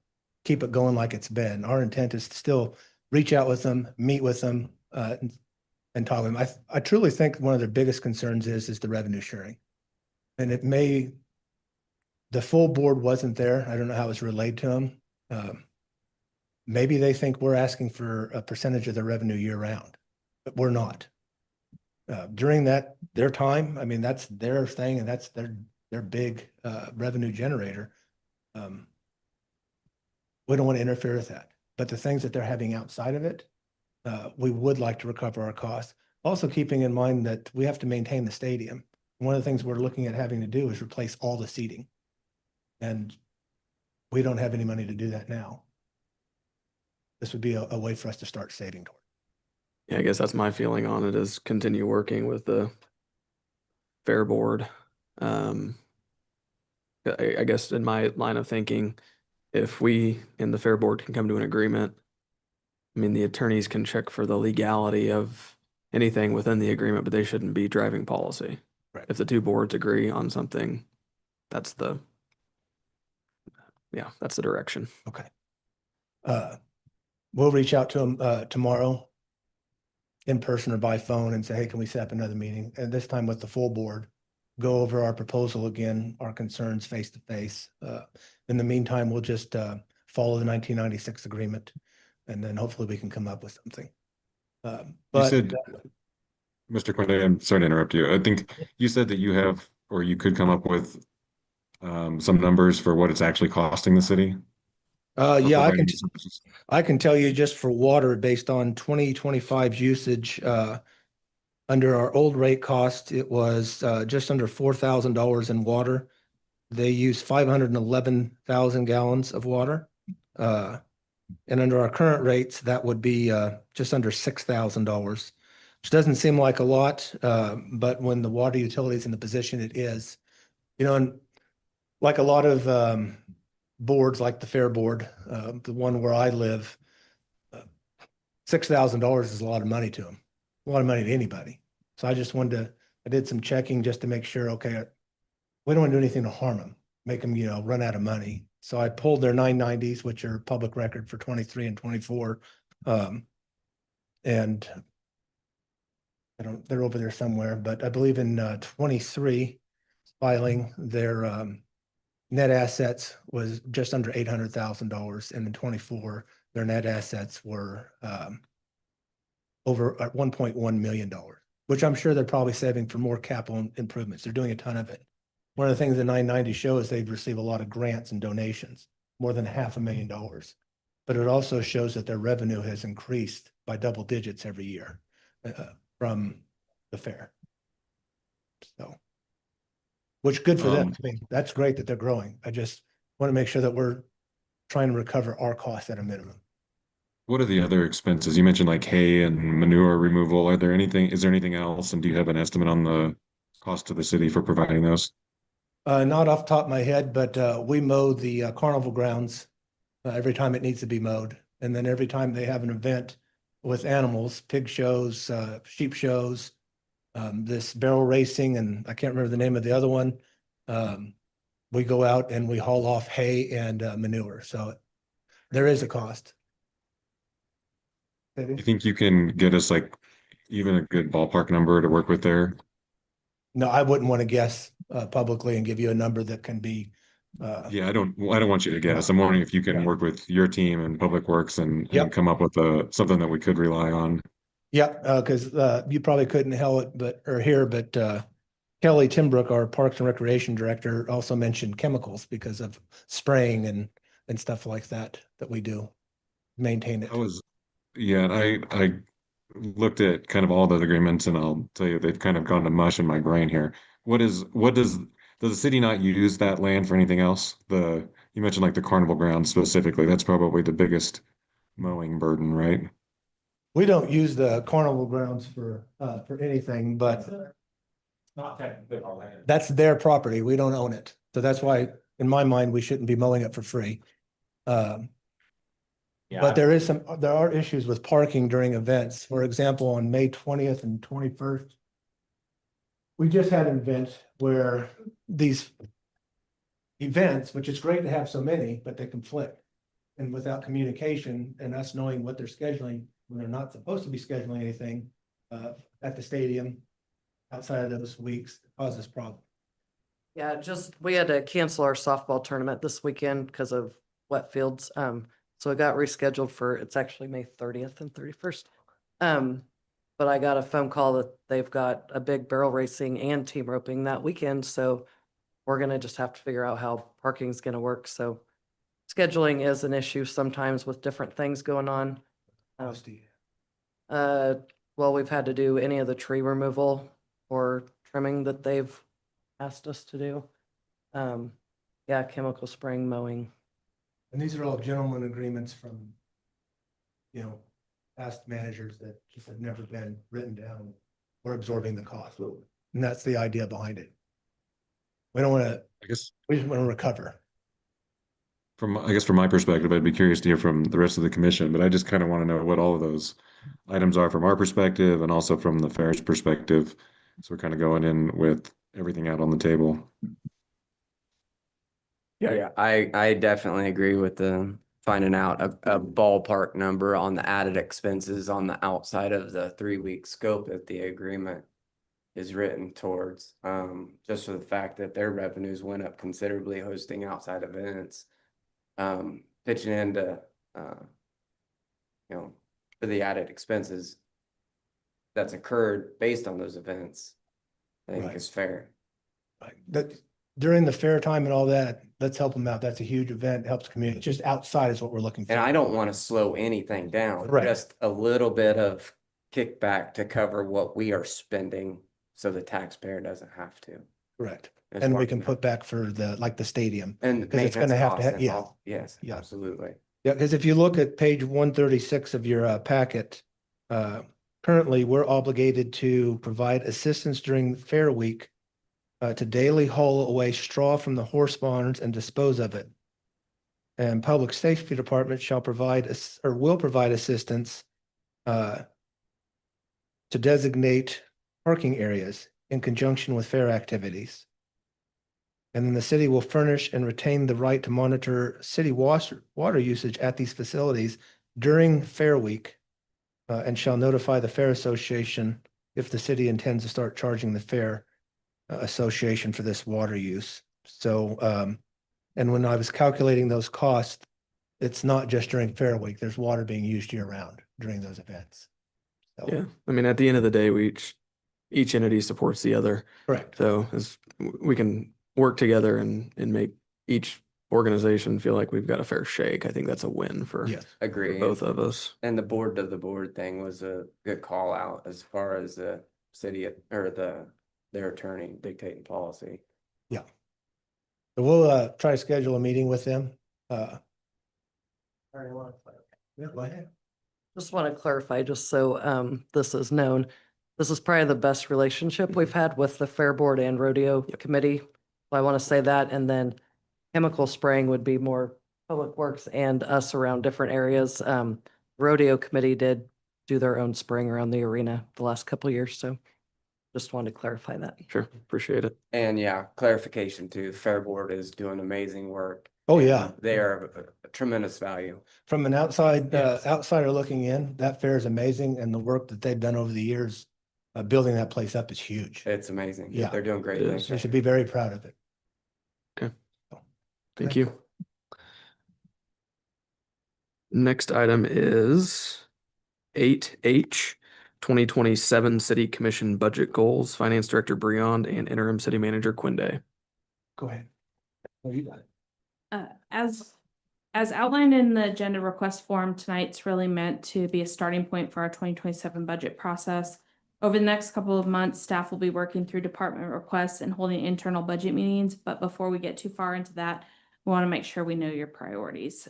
S11: keep it going like it's been. Our intent is to still reach out with them, meet with them, and talk with them. I truly think one of their biggest concerns is the revenue sharing. And the full board wasn't there. I don't know how it's relayed to them. Maybe they think we're asking for a percentage of their revenue year round, but we're not. During their time, I mean, that's their thing and that's their big revenue generator. We don't want to interfere with that, but the things that they're having outside of it, we would like to recover our costs. Also keeping in mind that we have to maintain the stadium. One of the things we're looking at having to do is replace all the seating. And we don't have any money to do that now. This would be a way for us to start saving toward.
S1: yeah, I guess that's my feeling on it, is continue working with the Fair Board. I guess in my line of thinking, if we in the Fair Board can come to an agreement, I mean, the attorneys can check for the legality of anything within the agreement, but they shouldn't be driving policy.
S11: Right.
S1: If the two boards agree on something, that's the direction.
S11: Okay. We'll reach out to them tomorrow in person or by phone and say, hey, can we set up another meeting? And this time with the full board, go over our proposal again, our concerns face to face. In the meantime, we'll just follow the 1996 agreement, and then hopefully we can come up with something.
S3: You
S11: But
S3: said, Mr. Quinde, I'm sorry to interrupt you. I think you said that you have, or you could come up with some numbers for what it's actually costing the city. for
S11: yeah,
S3: providing these services.
S11: I can tell you just for water, based on 2025's usage, under our old rate cost, it was just under $4,000 in water. They use 511,000 gallons of water. And under our current rates, that would be just under $6,000, which doesn't seem like a lot, but when the water utility is in the position it is, and like a lot of boards, like the Fair Board, the one where I live, $6,000 is a lot of money to them, a lot of money to anybody. So I did some checking just to make sure, okay, we don't want to do anything to harm them, make them, run out of money. So I pulled their 990s, which are public record for 23 and 24. And they're over there somewhere, but I believe in 23 filing, their net assets was just under $800,000. And in 24, their net assets were over at $1.1 million, which I'm sure they're probably saving for more capital improvements. They're doing a ton of it. One of the things the 990 show is they've received a lot of grants and donations, more than $500,000. But it also shows that their revenue has increased by double digits every year from the fair. So, which good for them. I mean, that's great that they're growing. I just want to make sure that we're trying to recover our costs at a minimum.
S3: What are the other expenses? You mentioned like hay and manure removal. Is there anything else? And do you have an estimate on the cost to the city for providing those?
S11: Not off the top of my head, but we mow the carnival grounds every time it needs to be mowed. And then every time they have an event with animals, pig shows, sheep shows, this barrel racing, and I can't remember the name of the other one. We go out and we haul off hay and manure. So there is a cost.
S3: You think you can get us like even a good ballpark number to work with there?
S11: No, I wouldn't want to guess. publicly and give you a number that can be.
S3: Yeah, I don't want you to guess. I'm wondering if you can work with your team and Public Works and
S11: Yep.
S3: come up with something that we could rely on.
S11: Yeah, because you probably couldn't hear, but Kelly Timbrook, our Parks and Recreation Director, also mentioned chemicals because of spraying and stuff like that we do, maintain it.
S3: Yeah, and I looked at kind of all those agreements, and I'll tell you, they've kind of gone to mush in my brain here. Does the city not use that land for anything else? You mentioned like the carnival grounds specifically. That's probably the biggest mowing burden, right?
S11: We don't use the carnival grounds for anything, but
S9: Not technically our land.
S11: that's their property. We don't own it. So that's why, in my mind, we shouldn't be mowing it for free. But there are issues with parking during events. For example, on May 20th and 21st, we just had an event where these events, which is great to have so many, but they conflict. And without communication and us knowing what they're scheduling, when they're not supposed to be scheduling anything at the stadium outside of those weeks, causes problems.
S12: Yeah, we had to cancel our softball tournament this weekend because of wet fields. So it got rescheduled it's actually May 30th and 31st. But I got a phone call that they've got a big barrel racing and team roping that weekend. So we're gonna just have to figure out how parking's gonna work. So scheduling is an issue sometimes with different things going on. Well, we've had to do any of the tree removal or trimming that they've asked us to do. Yeah, chemical spraying, mowing.
S11: And these are all gentlemen agreements from, past managers that just have never been written down. We're absorbing the cost. And that's the idea behind it. We don't want to,
S3: I guess
S11: we just want to recover.
S3: from my perspective, I'd be curious to hear from the rest of the commission, but I just kind of want to know what all of those items are from our perspective and also from the fair's perspective. So we're kind of going in with everything out on the table.
S6: Yeah, I definitely agree with finding out a ballpark number on the added expenses on the outside of the 3-week scope that the agreement is written towards. Just for the fact that their revenues went up considerably hosting outside events, pitching into, for the added expenses that's occurred based on those events, I think
S11: Right.
S6: is fair.
S11: Right. That during the fair time and all that, let's help them out. That's a huge event, helps community. Just outside is what we're looking for.
S6: And I don't want to slow anything down,
S11: Right.
S6: just a little bit of kickback to cover what we are spending so the taxpayer doesn't have to.
S11: Correct.
S6: is
S11: And
S6: what
S11: we
S6: I'm
S11: can
S6: gonna-
S11: put back for the stadium.
S6: And
S11: 'cause it's gonna
S6: maintenance
S11: have to
S6: costs
S11: ha- yeah.
S6: involved. Yes,
S11: Yeah.
S6: absolutely.
S11: Yeah, because if you look at page 136 of your packet, currently, we're obligated to provide assistance during Fair Week to daily haul away straw from the horse barns and dispose of it. And Public Safety Department shall provide or will provide assistance to designate parking areas in conjunction with fair activities. And then the city will furnish and retain the right to monitor city water usage at these facilities during Fair Week and shall notify the Fair Association if the city intends to start charging the Fair Association for this water use. So, and when I was calculating those costs, it's not just during Fair Week. There's water being used year round during those events. So,
S1: Yeah, I mean, at the end of the day, each entity supports the other.
S11: correct.
S1: So we can work together and make each organization feel like we've got a fair shake. I think that's a win for
S11: Yes.
S6: Agree.
S1: both of us.
S6: And the board to the board thing was a good call out as far as the city or their attorney dictating policy.
S11: So we'll try to schedule a meeting with them. Yeah, go ahead.
S12: Just want to clarify, just so this is known, this is probably the best relationship we've had with the Fair Board and Rodeo Committee. So I want to say that, and then chemical spraying would be more Public Works and us around different areas. Rodeo Committee did do their own spraying around the arena the last couple of years, so just wanted to clarify that.
S1: Sure, appreciate it.
S6: And yeah, clarification too, Fair Board is doing amazing work.
S11: Oh, yeah.
S6: They are a tremendous value.
S11: From an outsider looking in, that fair is amazing and the work that they've done over the years building that place up is huge.
S6: It's amazing.
S11: Yeah.
S6: They're doing great
S1: It
S6: things.
S11: They should be very proud of it.
S1: Thank you. Next item is 8H, 2027 City Commission Budget Goals, Finance Director Breond and Interim City Manager Quinde.
S11: Go ahead. Oh, you got it.
S7: As outlined in the agenda request form, tonight's really meant to be a starting point for our 2027 budget process. Over the next couple of months, staff will be working through department requests and holding internal budget meetings, but before we get too far into that, we want to make sure we know your priorities.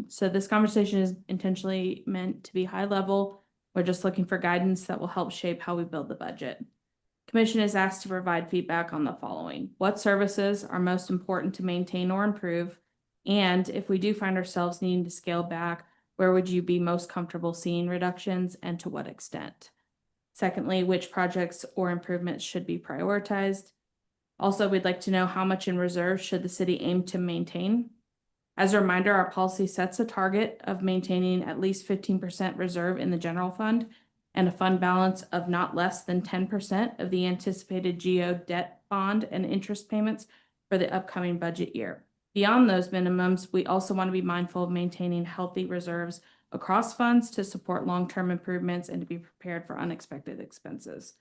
S7: So this conversation is intentionally meant to be high level. We're just looking for guidance that will help shape how we build the budget. Commission is asked to provide feedback on the following. What services are most important to maintain or improve? And if we do find ourselves needing to scale back, where would you be most comfortable seeing reductions and to what extent? Secondly, which projects or improvements should be prioritized? Also, we'd like to know how much in reserve should the city aim to maintain? As a reminder, our policy sets a target of maintaining at least 15% reserve in the general fund and a fund balance of not less than 10% of the anticipated GO debt bond and interest payments for the upcoming budget year. Beyond those minimums, we also want to be mindful of maintaining healthy reserves across funds to support long-term improvements and to be prepared for unexpected expenses.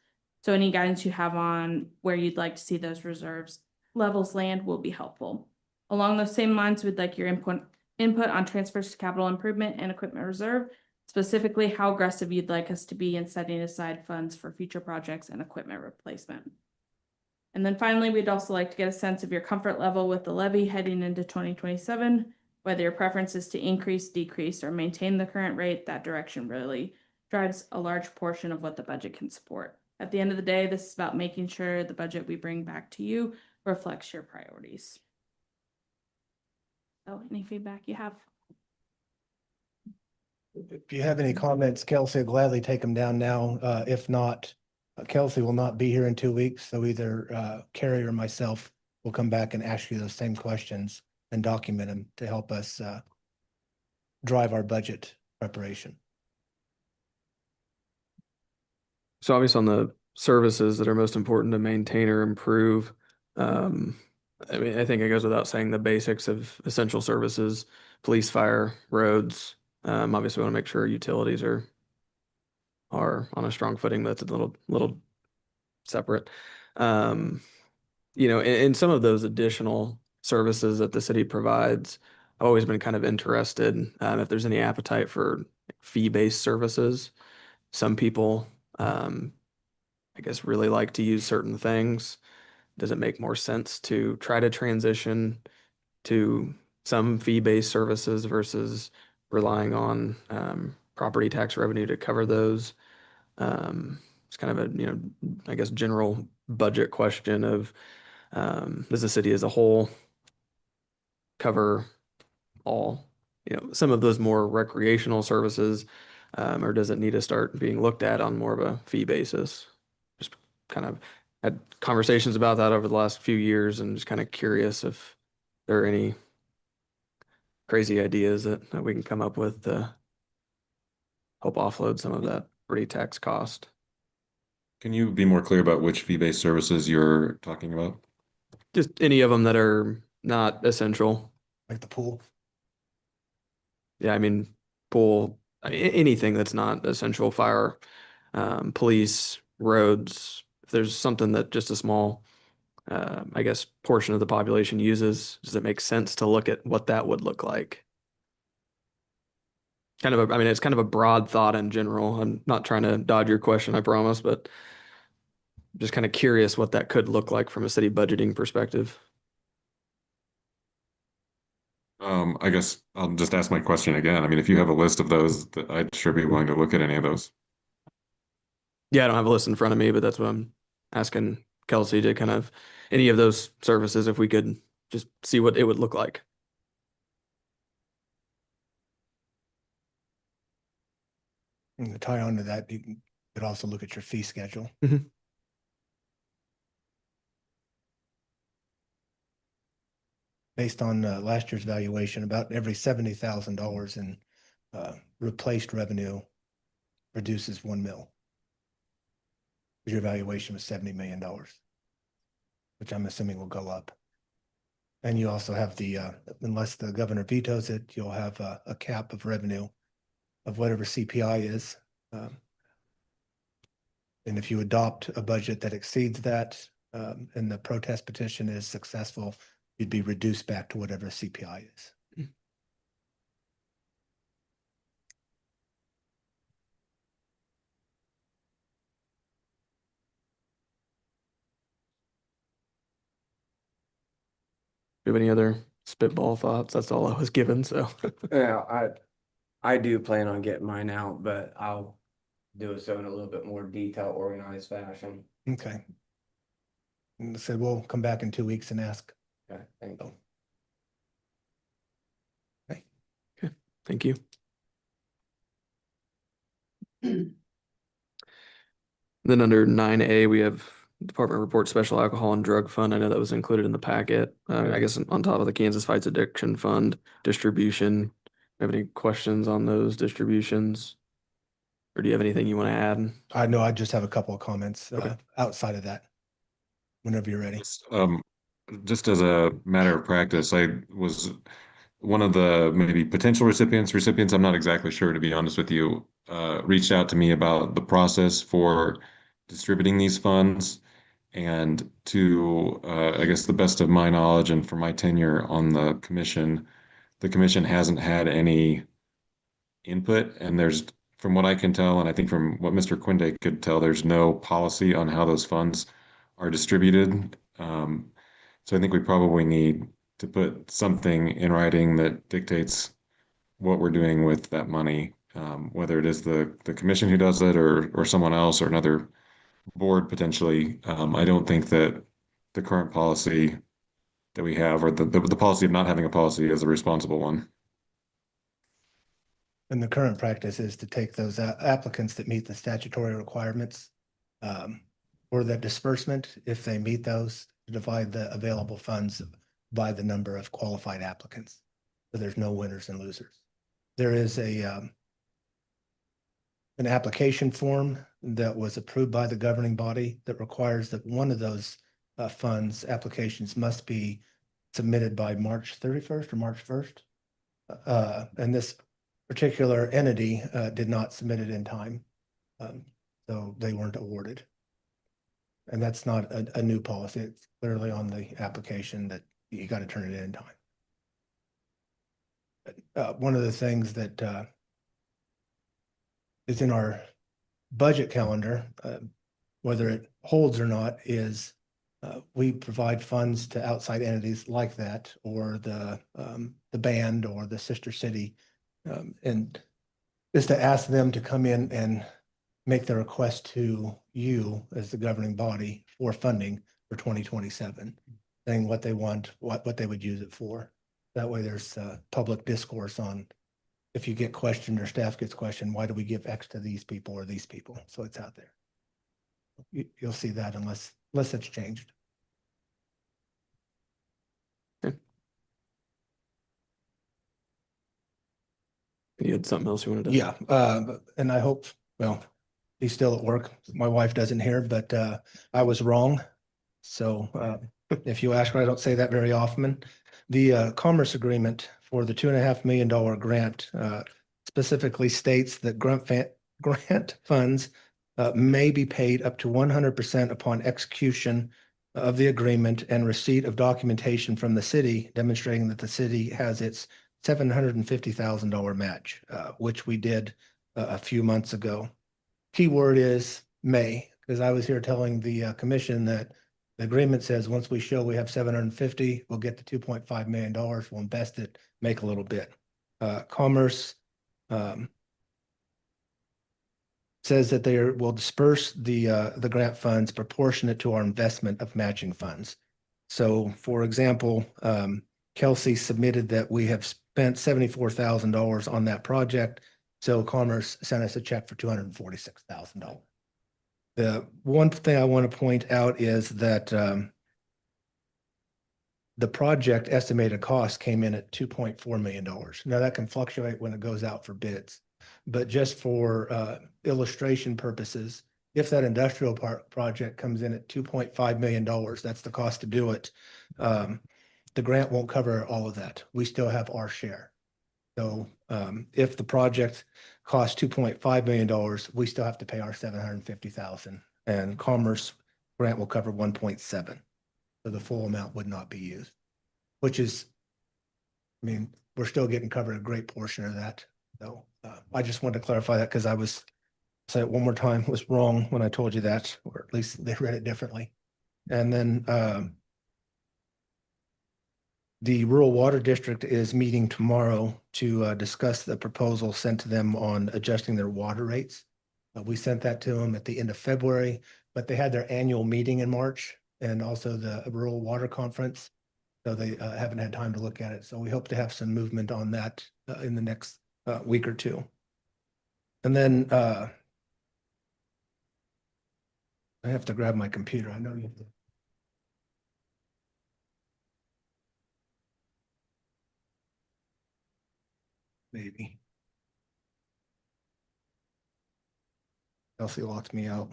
S7: So any guidance you have on where you'd like to see those reserves levels land will be helpful. Along those same lines, we'd like your input on transfers to capital improvement and equipment reserve, specifically how aggressive you'd like us to be in setting aside funds for future projects and equipment replacement. And then finally, we'd also like to get a sense of your comfort level with the levy heading into 2027, whether your preference is to increase, decrease, or maintain the current rate. That direction really drives a large portion of what the budget can support. At the end of the day, this is about making sure the budget we bring back to you reflects your priorities. So any feedback you have?
S11: If you have any comments, Kelsey will gladly take them down now. If not, Kelsey will not be here in 2 weeks, so either Carrie or myself will come back and ask you those same questions and document them to help us drive our budget preparation.
S1: So obviously on the services that are most important to maintain or improve, I mean, I think it goes without saying the basics of essential services, police, fire, roads. Obviously we want to make sure utilities are on a strong footing, but that's a little separate. You know, in some of those additional services that the city provides, I've always been kind of interested if there's any appetite for fee-based services. Some people, I guess, really like to use certain things. Does it make more sense to try to transition to some fee-based services versus relying on property tax revenue to cover those? It's kind of a, you know, I guess, general budget question of does the city as a whole cover all, you know, some of those more recreational services, or does it need to start being looked at on more of a fee basis? Just kind of had conversations about that over the last few years and just kind of curious if there are any crazy ideas that we can come up with to help offload some of that property tax cost.
S3: Can you be more clear about which fee-based services you're talking about?
S1: Just any of them that are not essential.
S11: Like the pool.
S1: Yeah, I mean, pool, anything that's not essential, fire, police, roads. If there's something that just a small, I guess, portion of the population uses, does it make sense to look at what that would look like? I mean, it's kind of a broad thought in general. I'm not trying to dodge your question, I promise, but just kind of curious what that could look like from a city budgeting perspective.
S3: I guess I'll just ask my question again. I mean, if you have a list of those, I'd sure be willing to look at any of those.
S1: Yeah, I don't have a list in front of me, but that's what I'm asking Kelsey to kind of, any of those services, if we could just see what it would look like.
S11: And to tie on to that, you could also look at your fee schedule.
S1: Mhm.
S11: Based on last year's valuation, about every $70,000 in replaced revenue reduces 1 mil. Your valuation was $70 million, which I'm assuming will go up. And you also have the, unless the governor vetoes it, you'll have a cap of revenue of whatever CPI is. And if you adopt a budget that exceeds that, and the protest petition is successful, you'd be reduced back to whatever CPI is.
S1: Do you have any other spitball thoughts? That's all I was given, so.
S6: Yeah, I do plan on getting mine out, but I'll do it so in a little bit more detailed, organized fashion.
S11: Okay. And I said, we'll come back in 2 weeks and ask.
S6: Okay, thank you.
S1: Thank you. Then under 9A, we have Department Report Special Alcohol and Drug Fund. I know that was included in the packet. I guess on top of the Kansas Fights Addiction Fund distribution. Have any questions on those distributions? Or do you have anything you want to add?
S11: I know I just have a couple of comments
S1: Okay.
S11: outside of that. Whenever you're ready.
S3: Just as a matter of practice, I was one of the maybe potential recipients, I'm not exactly sure, to be honest with you, reached out to me about the process for distributing these funds. And to, I guess, the best of my knowledge and for my tenure on the commission hasn't had any input. And there's, from what I can tell, and I think from what Mr. Quinde could tell, there's no policy on how those funds are distributed. So I think we probably need to put something in writing that dictates what we're doing with that money, whether it is the commission who does it or someone else or another board potentially. I don't think that the current policy that we have, or the policy of not having a policy, is a responsible one.
S11: And the current practice is to take those applicants that meet the statutory requirements for that disbursement, if they meet those, to divide the available funds by the number of qualified applicants. So there's no winners and losers. There is an application form that was approved by the governing body that requires that one of those funds applications must be submitted by March 31st or March 1st. And this particular entity did not submit it in time. So they weren't awarded. And that's not a new policy. It's clearly on the application that you got to turn it in time. But, one of the things that is in our budget calendar, whether it holds or not, is we provide funds to outside entities like that, or the band or the sister city, and is to ask them to come in and make the request to you as the governing body for funding for 2027, saying what they want, what they would use it for. That way there's public discourse on, if you get questioned or staff gets questioned, why do we give X to these people or these people? So it's out there. You'll see that unless it's changed.
S1: You had something else you wanted to?
S11: Yeah, and I hope, well, he's still at work. My wife doesn't hear, but I was wrong. So if you ask her, I don't say that very often. The commerce agreement for the $2.5 million grant specifically states that grant funds may be paid up to 100% upon execution of the agreement and receipt of documentation from the city demonstrating that the city has its $750,000 match, which we did a few months ago. Key word is may, because I was here telling the commission that the agreement says once we show we have 750, we'll get the $2.5 million, we'll invest it, make a little bit. Commerce says that they will disperse the grant funds proportionate to our investment of matching funds. So for example, Kelsey submitted that we have spent $74,000 on that project. So Commerce sent us a check for $246,000. The one thing I want to point out is that the project estimated cost came in at $2.4 million. Now that can fluctuate when it goes out for bids, but just for illustration purposes, if that industrial park project comes in at $2.5 million, that's the cost to do it. The grant won't cover all of that. We still have our share. So if the project costs $2.5 million, we still have to pay our $750,000, and Commerce grant will cover 1.7. So the full amount would not be used, which is, I mean, we're still getting covered a great portion of that. So I just wanted to clarify that because I was, say it one more time, was wrong when I told you that, or at least they read it differently. And then the Rural Water District is meeting tomorrow to discuss the proposal sent to them on adjusting their water rates. We sent that to them at the end of February, but they had their annual meeting in March and also the Rural Water Conference. So they haven't had time to look at it. So we hope to have some movement on that in the next week or two. And then I have to grab my computer. I know you. Maybe. Elsie locked me out.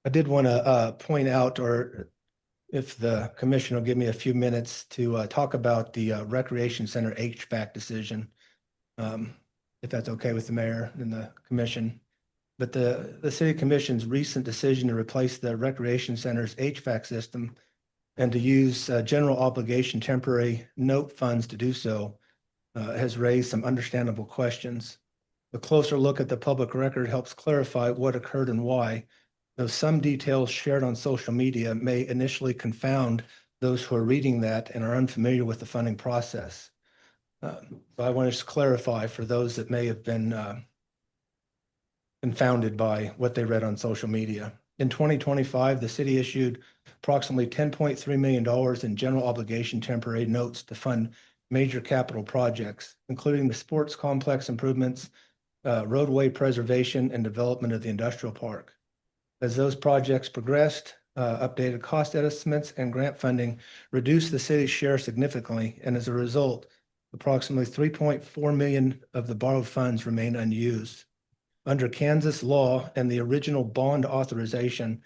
S11: I did want to point out, or if the commission will give me a few minutes to talk about the Recreation Center HVAC decision, if that's okay with the mayor and the commission. But the city commission's recent decision to replace the Recreation Center's HVAC system and to use general obligation temporary note funds to do so has raised some understandable questions. A closer look at the public record helps clarify what occurred and why, though some details shared on social media may initially confound those who are reading that and are unfamiliar with the funding process. So I want to just clarify for those that may have been confounded by what they read on social media. In 2025, the city issued approximately $10.3 million in general obligation temporary notes to fund major capital projects, including the sports complex improvements, roadway preservation, and development of the industrial park. As those projects progressed, updated cost estimates and grant funding reduced the city's share significantly, and as a result, approximately $3.4 million of the borrowed funds remain unused. Under Kansas law and the original bond authorization,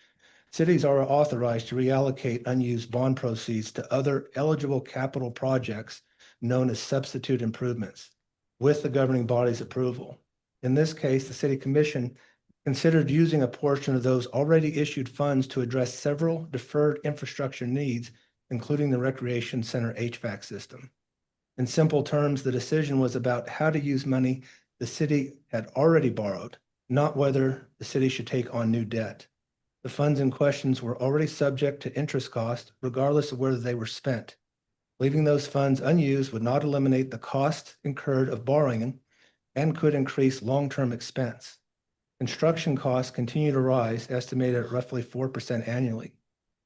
S11: cities are authorized to reallocate unused bond proceeds to other eligible capital projects known as substitute improvements with the governing body's approval. In this case, the city commission considered using a portion of those already issued funds to address several deferred infrastructure needs, including the Recreation Center HVAC system. In simple terms, the decision was about how to use money the city had already borrowed, not whether the city should take on new debt. The funds in questions were already subject to interest cost, regardless of whether they were spent. Leaving those funds unused would not eliminate the cost incurred of borrowing and could increase long-term expense. Construction costs continue to rise, estimated at roughly 4% annually,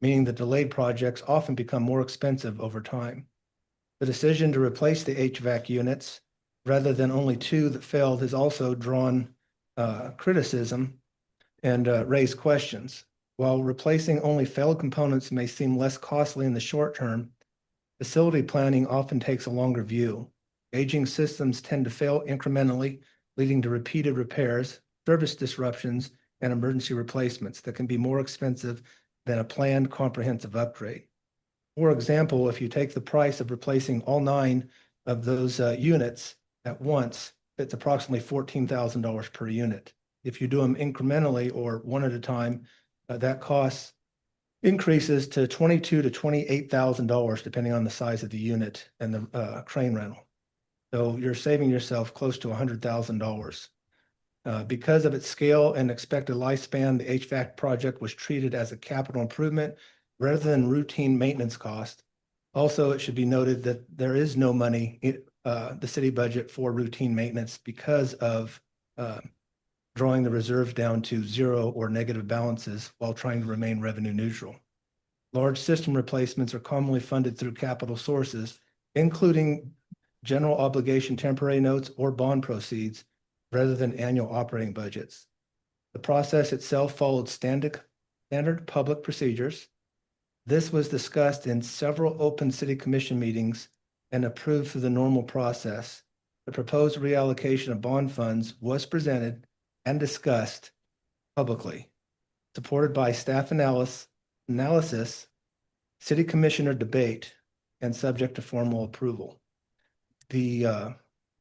S11: meaning that delayed projects often become more expensive over time. The decision to replace the HVAC units rather than only two that failed has also drawn criticism and raised questions. While replacing only failed components may seem less costly in the short term, facility planning often takes a longer view. Aging systems tend to fail incrementally, leading to repeated repairs, service disruptions, and emergency replacements that can be more expensive than a planned comprehensive upgrade. For example, if you take the price of replacing all 9 of those units at once, it's approximately $14,000 per unit. If you do them incrementally or one at a time, that cost increases to $22,000 to $28,000, depending on the size of the unit and the crane rental. So you're saving yourself close to $100,000. Because of its scale and expected lifespan, the HVAC project was treated as a capital improvement rather than routine maintenance cost. Also, it should be noted that there is no money in the city budget for routine maintenance because of drawing the reserve down to zero or negative balances while trying to remain revenue neutral. Large system replacements are commonly funded through capital sources, including general obligation temporary notes or bond proceeds, rather than annual operating budgets. The process itself followed standard public procedures. This was discussed in several open city commission meetings and approved through the normal process. the proposed reallocation of bond funds was presented and discussed publicly, supported by staff analysis, city commissioner debate, and subject to formal approval. The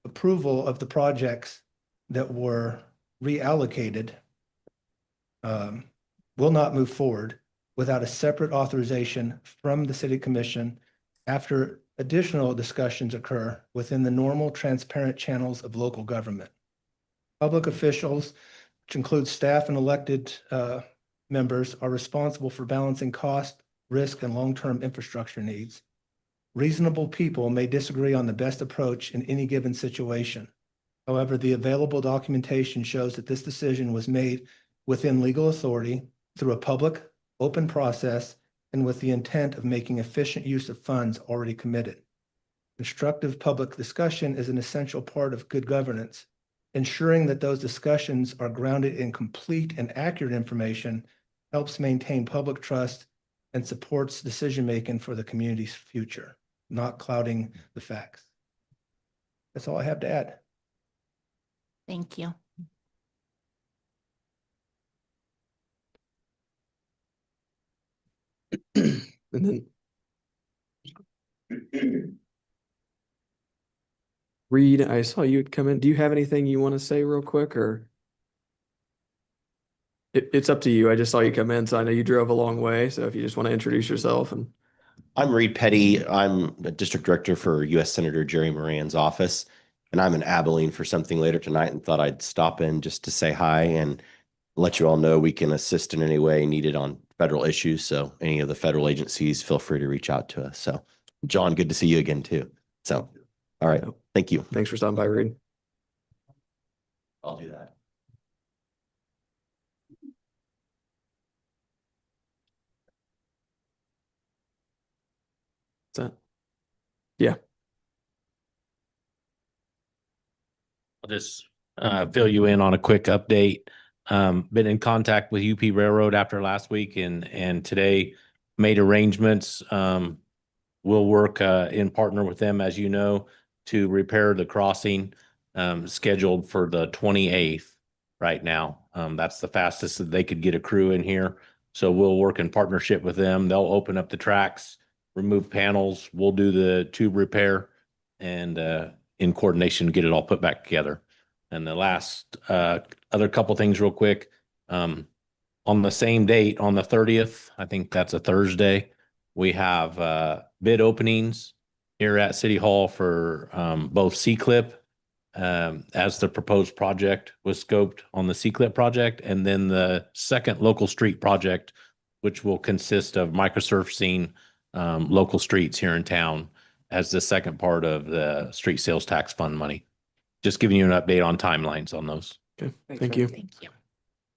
S11: approval of the projects that were reallocated will not move forward without a separate authorization from the city commission after additional discussions occur within the normal transparent channels of local government. Public officials, which includes staff and elected members, are responsible for balancing cost, risk, and long-term infrastructure needs. Reasonable people may disagree on the best approach in any given situation. However, the available documentation shows that this decision was made within legal authority through a public, open process and with the intent of making efficient use of funds already committed. Constructive public discussion is an essential part of good governance. Ensuring that those discussions are grounded in complete and accurate information helps maintain public trust and supports decision-making for the community's future, not clouding the facts. That's all I have to add.
S4: Thank you.
S1: And then Reed, I saw you had come in. Do you have anything you want to say real quick, or? It's up to you. I just saw you come in, so I know you drove a long way. So if you just want to introduce yourself and.
S13: I'm Reed Petty. I'm the district director for U.S. Senator Jerry Moran's office, and I'm in Abilene for something later tonight and thought I'd stop in just to say hi and let you all know we can assist in any way needed on federal issues. So any of the federal agencies, feel free to reach out to us. So John, good to see you again too. So, all right. Thank you.
S1: Thanks for stopping by, Reed.
S13: I'll do that.
S1: That. Yeah.
S9: I'll just fill you in on a quick update. Been in contact with UP Railroad after last week and today made arrangements. We'll work in partner with them, as you know, to repair the crossing scheduled for the 28th right now. That's the fastest that they could get a crew in here. So we'll work in partnership with them. They'll open up the tracks, remove panels. We'll do the tube repair and in coordination, get it all put back together. And the last other couple things real quick. On the same date, on the 30th, I think that's a Thursday, we have bid openings here at City Hall for both C-CLIP as the proposed project was scoped on the C-CLIP project, and then the second local street project, which will consist of microsurfacing local streets here in town as the second part of the street sales tax fund money. Just giving you an update on timelines on those.
S1: Okay,
S12: Thanks,
S1: thank
S12: Aaron.
S1: you.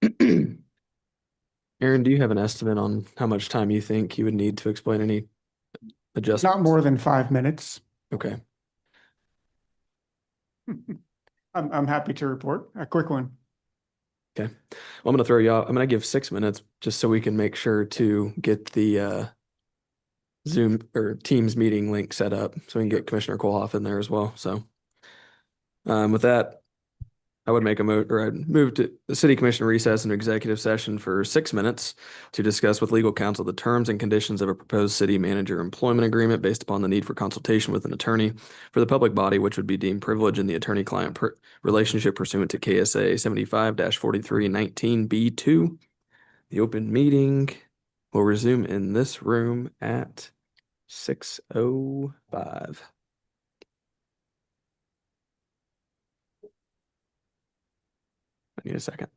S4: Thank you.
S1: Aaron, do you have an estimate on how much time you think you would need to explain any adjustments?
S5: Not more than 5 minutes.
S1: Okay.
S5: I'm happy to report a quick one.
S1: Okay. Well, I'm going to throw you out. I'm going to give 6 minutes just so we can make sure to get the Zoom or Teams meeting link set up so we can get Commissioner Kohlhoff in there as well. So with that, I would make I'd move to the city commission recess into executive session for 6 minutes to discuss with legal counsel the terms and conditions of a proposed city manager employment agreement based upon the need for consultation with an attorney for the public body, which would be deemed privilege in the attorney-client relationship pursuant to KSA 75-4319B2. The open meeting will resume in this room at 6:05. I need a second.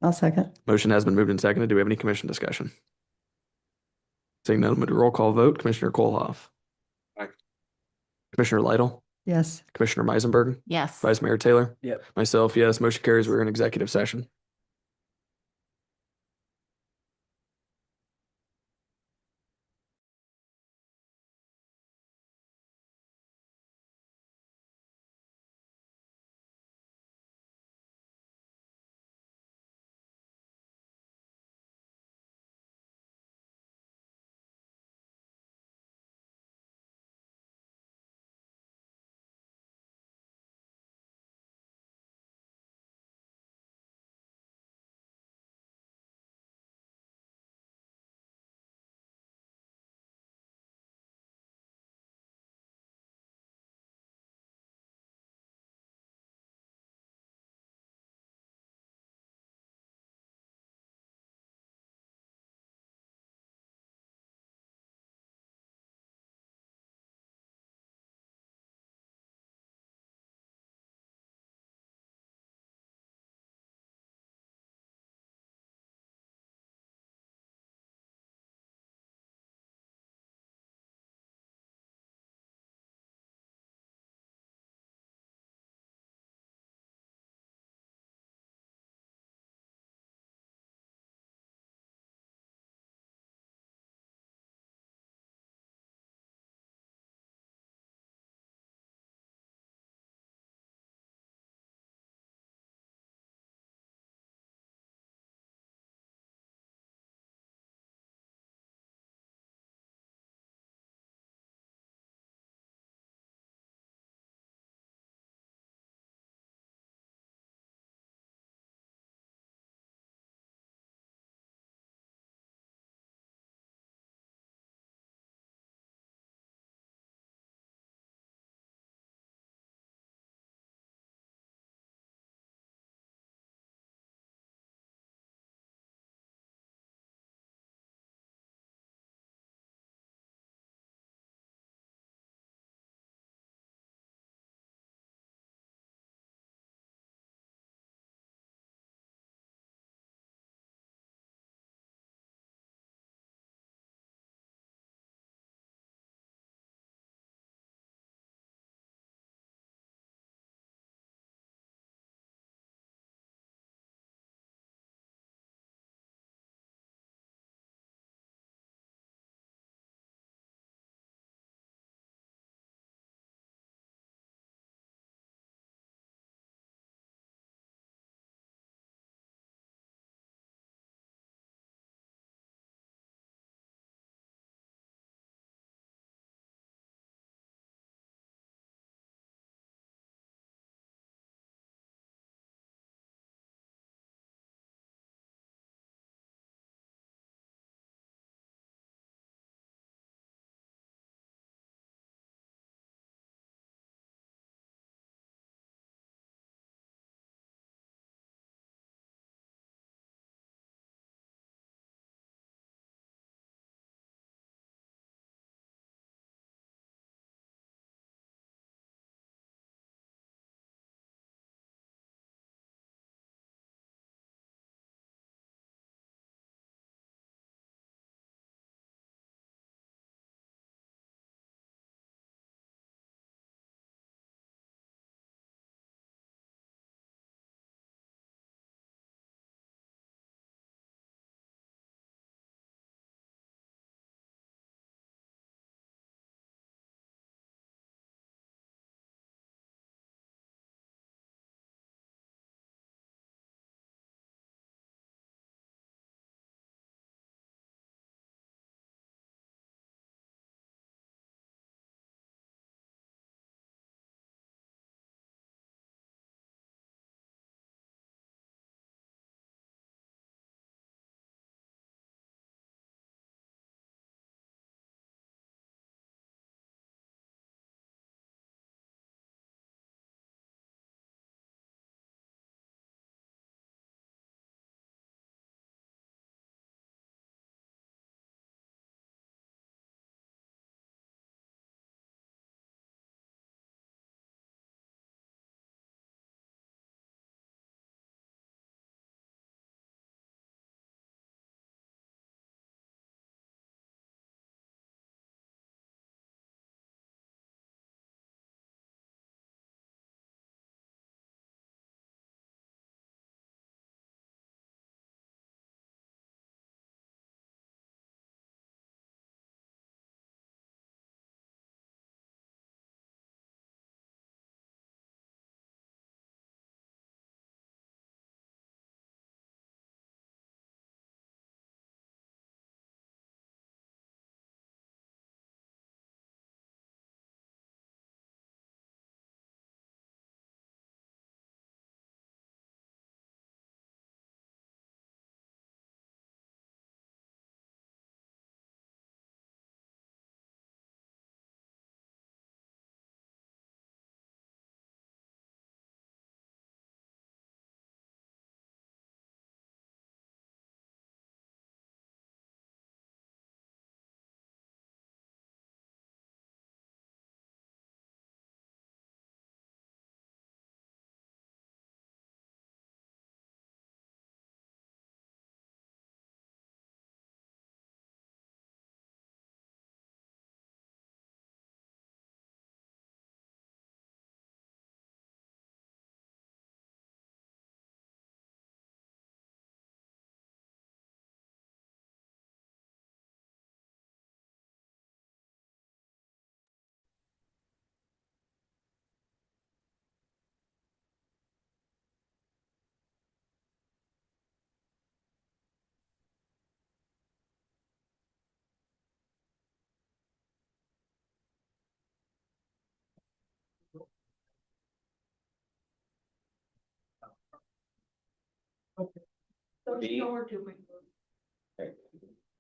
S2: I'll second.
S1: Motion has been moved and seconded. Do we have any commission discussion? Seeing none, we'll do a roll call vote. Commissioner Kohlhoff.
S3: Aye.
S1: Commissioner Lytle.
S2: Yes.
S1: Commissioner Meisenberg.
S4: Yes.
S1: Vice Mayor Taylor.
S12: Yep.
S1: Myself, yes. Motion carries. We're in executive session.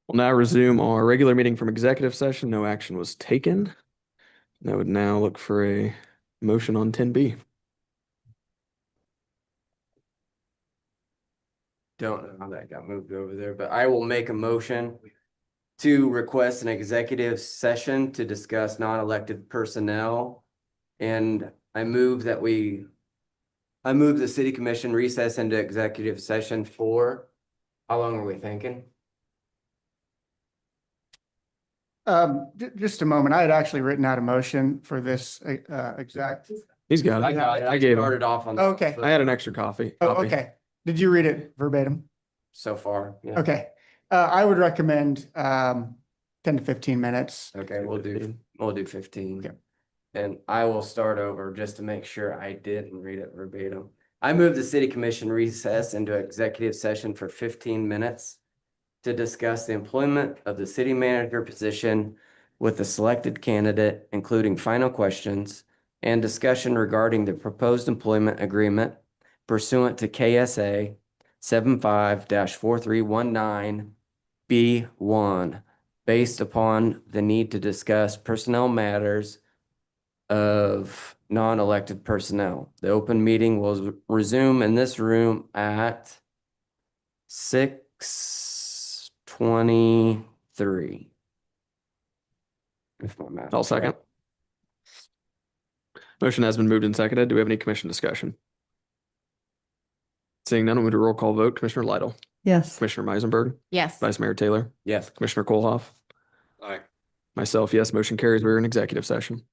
S1: We'll now resume our regular meeting from executive session. No action was taken. And I would now look for a motion on 10B.
S6: Don't know how that got moved over there, but I will make a motion to request an executive session to discuss non-elected personnel. And I move the city commission recess into executive session for, how long are we thinking?
S5: Just a moment. I had actually written out a motion for this, exact.
S1: He's got it. I gave him.
S6: Started off on. the-
S5: Okay.
S1: I had an extra copy.
S5: Oh, okay. Did you read it verbatim?
S6: So far, yeah.
S5: Okay. I would recommend, 10 to 15 minutes.
S6: Okay, we'll do 15.
S5: Okay.
S6: And I will start over just to make sure I didn't read it verbatim. I move the city commission recess into executive session for 15 minutes to discuss the employment of the city manager position with the selected candidate, including final questions and discussion regarding the proposed employment agreement pursuant to KSA 75-4319B1, based upon the need to discuss personnel matters of non-elected personnel. The open meeting will resume in this room at 6:23. If my math.
S1: I'll
S6: is
S1: second.
S6: right.
S1: Motion has been moved and seconded. Do we have any commission discussion? Seeing none, we'll move to roll call vote. Commissioner Lytle,
S2: Yes.
S1: Commissioner Meisenberg,
S4: Yes.
S1: Vice Mayor Taylor,
S6: Yes.
S1: Commissioner Kohlhoff,
S3: Aye.
S1: myself, yes, motion carries. We're in executive session.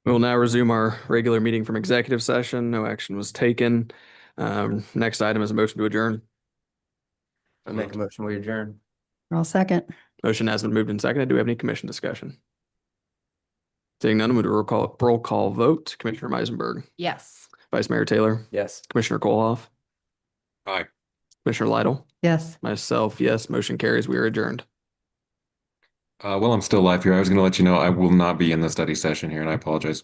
S1: We'll now resume our regular meeting from executive session. No action was taken. Next item is a motion to adjourn.
S6: I make a motion, we adjourn.
S2: I'll second.
S1: Motion has been moved and seconded. Do we have any commission discussion? Seeing none, we'll do a roll call vote. Commissioner Meisenberg,
S4: Yes.
S1: Vice Mayor Taylor,
S6: Yes.
S1: Commissioner Koloff,
S3: Aye.
S1: Commissioner Lytle,
S2: Yes.
S1: myself, yes, motion carries. We are adjourned.
S3: Well, I'm still live here. I was going to let you know I will not be in the study session here, and I apologize.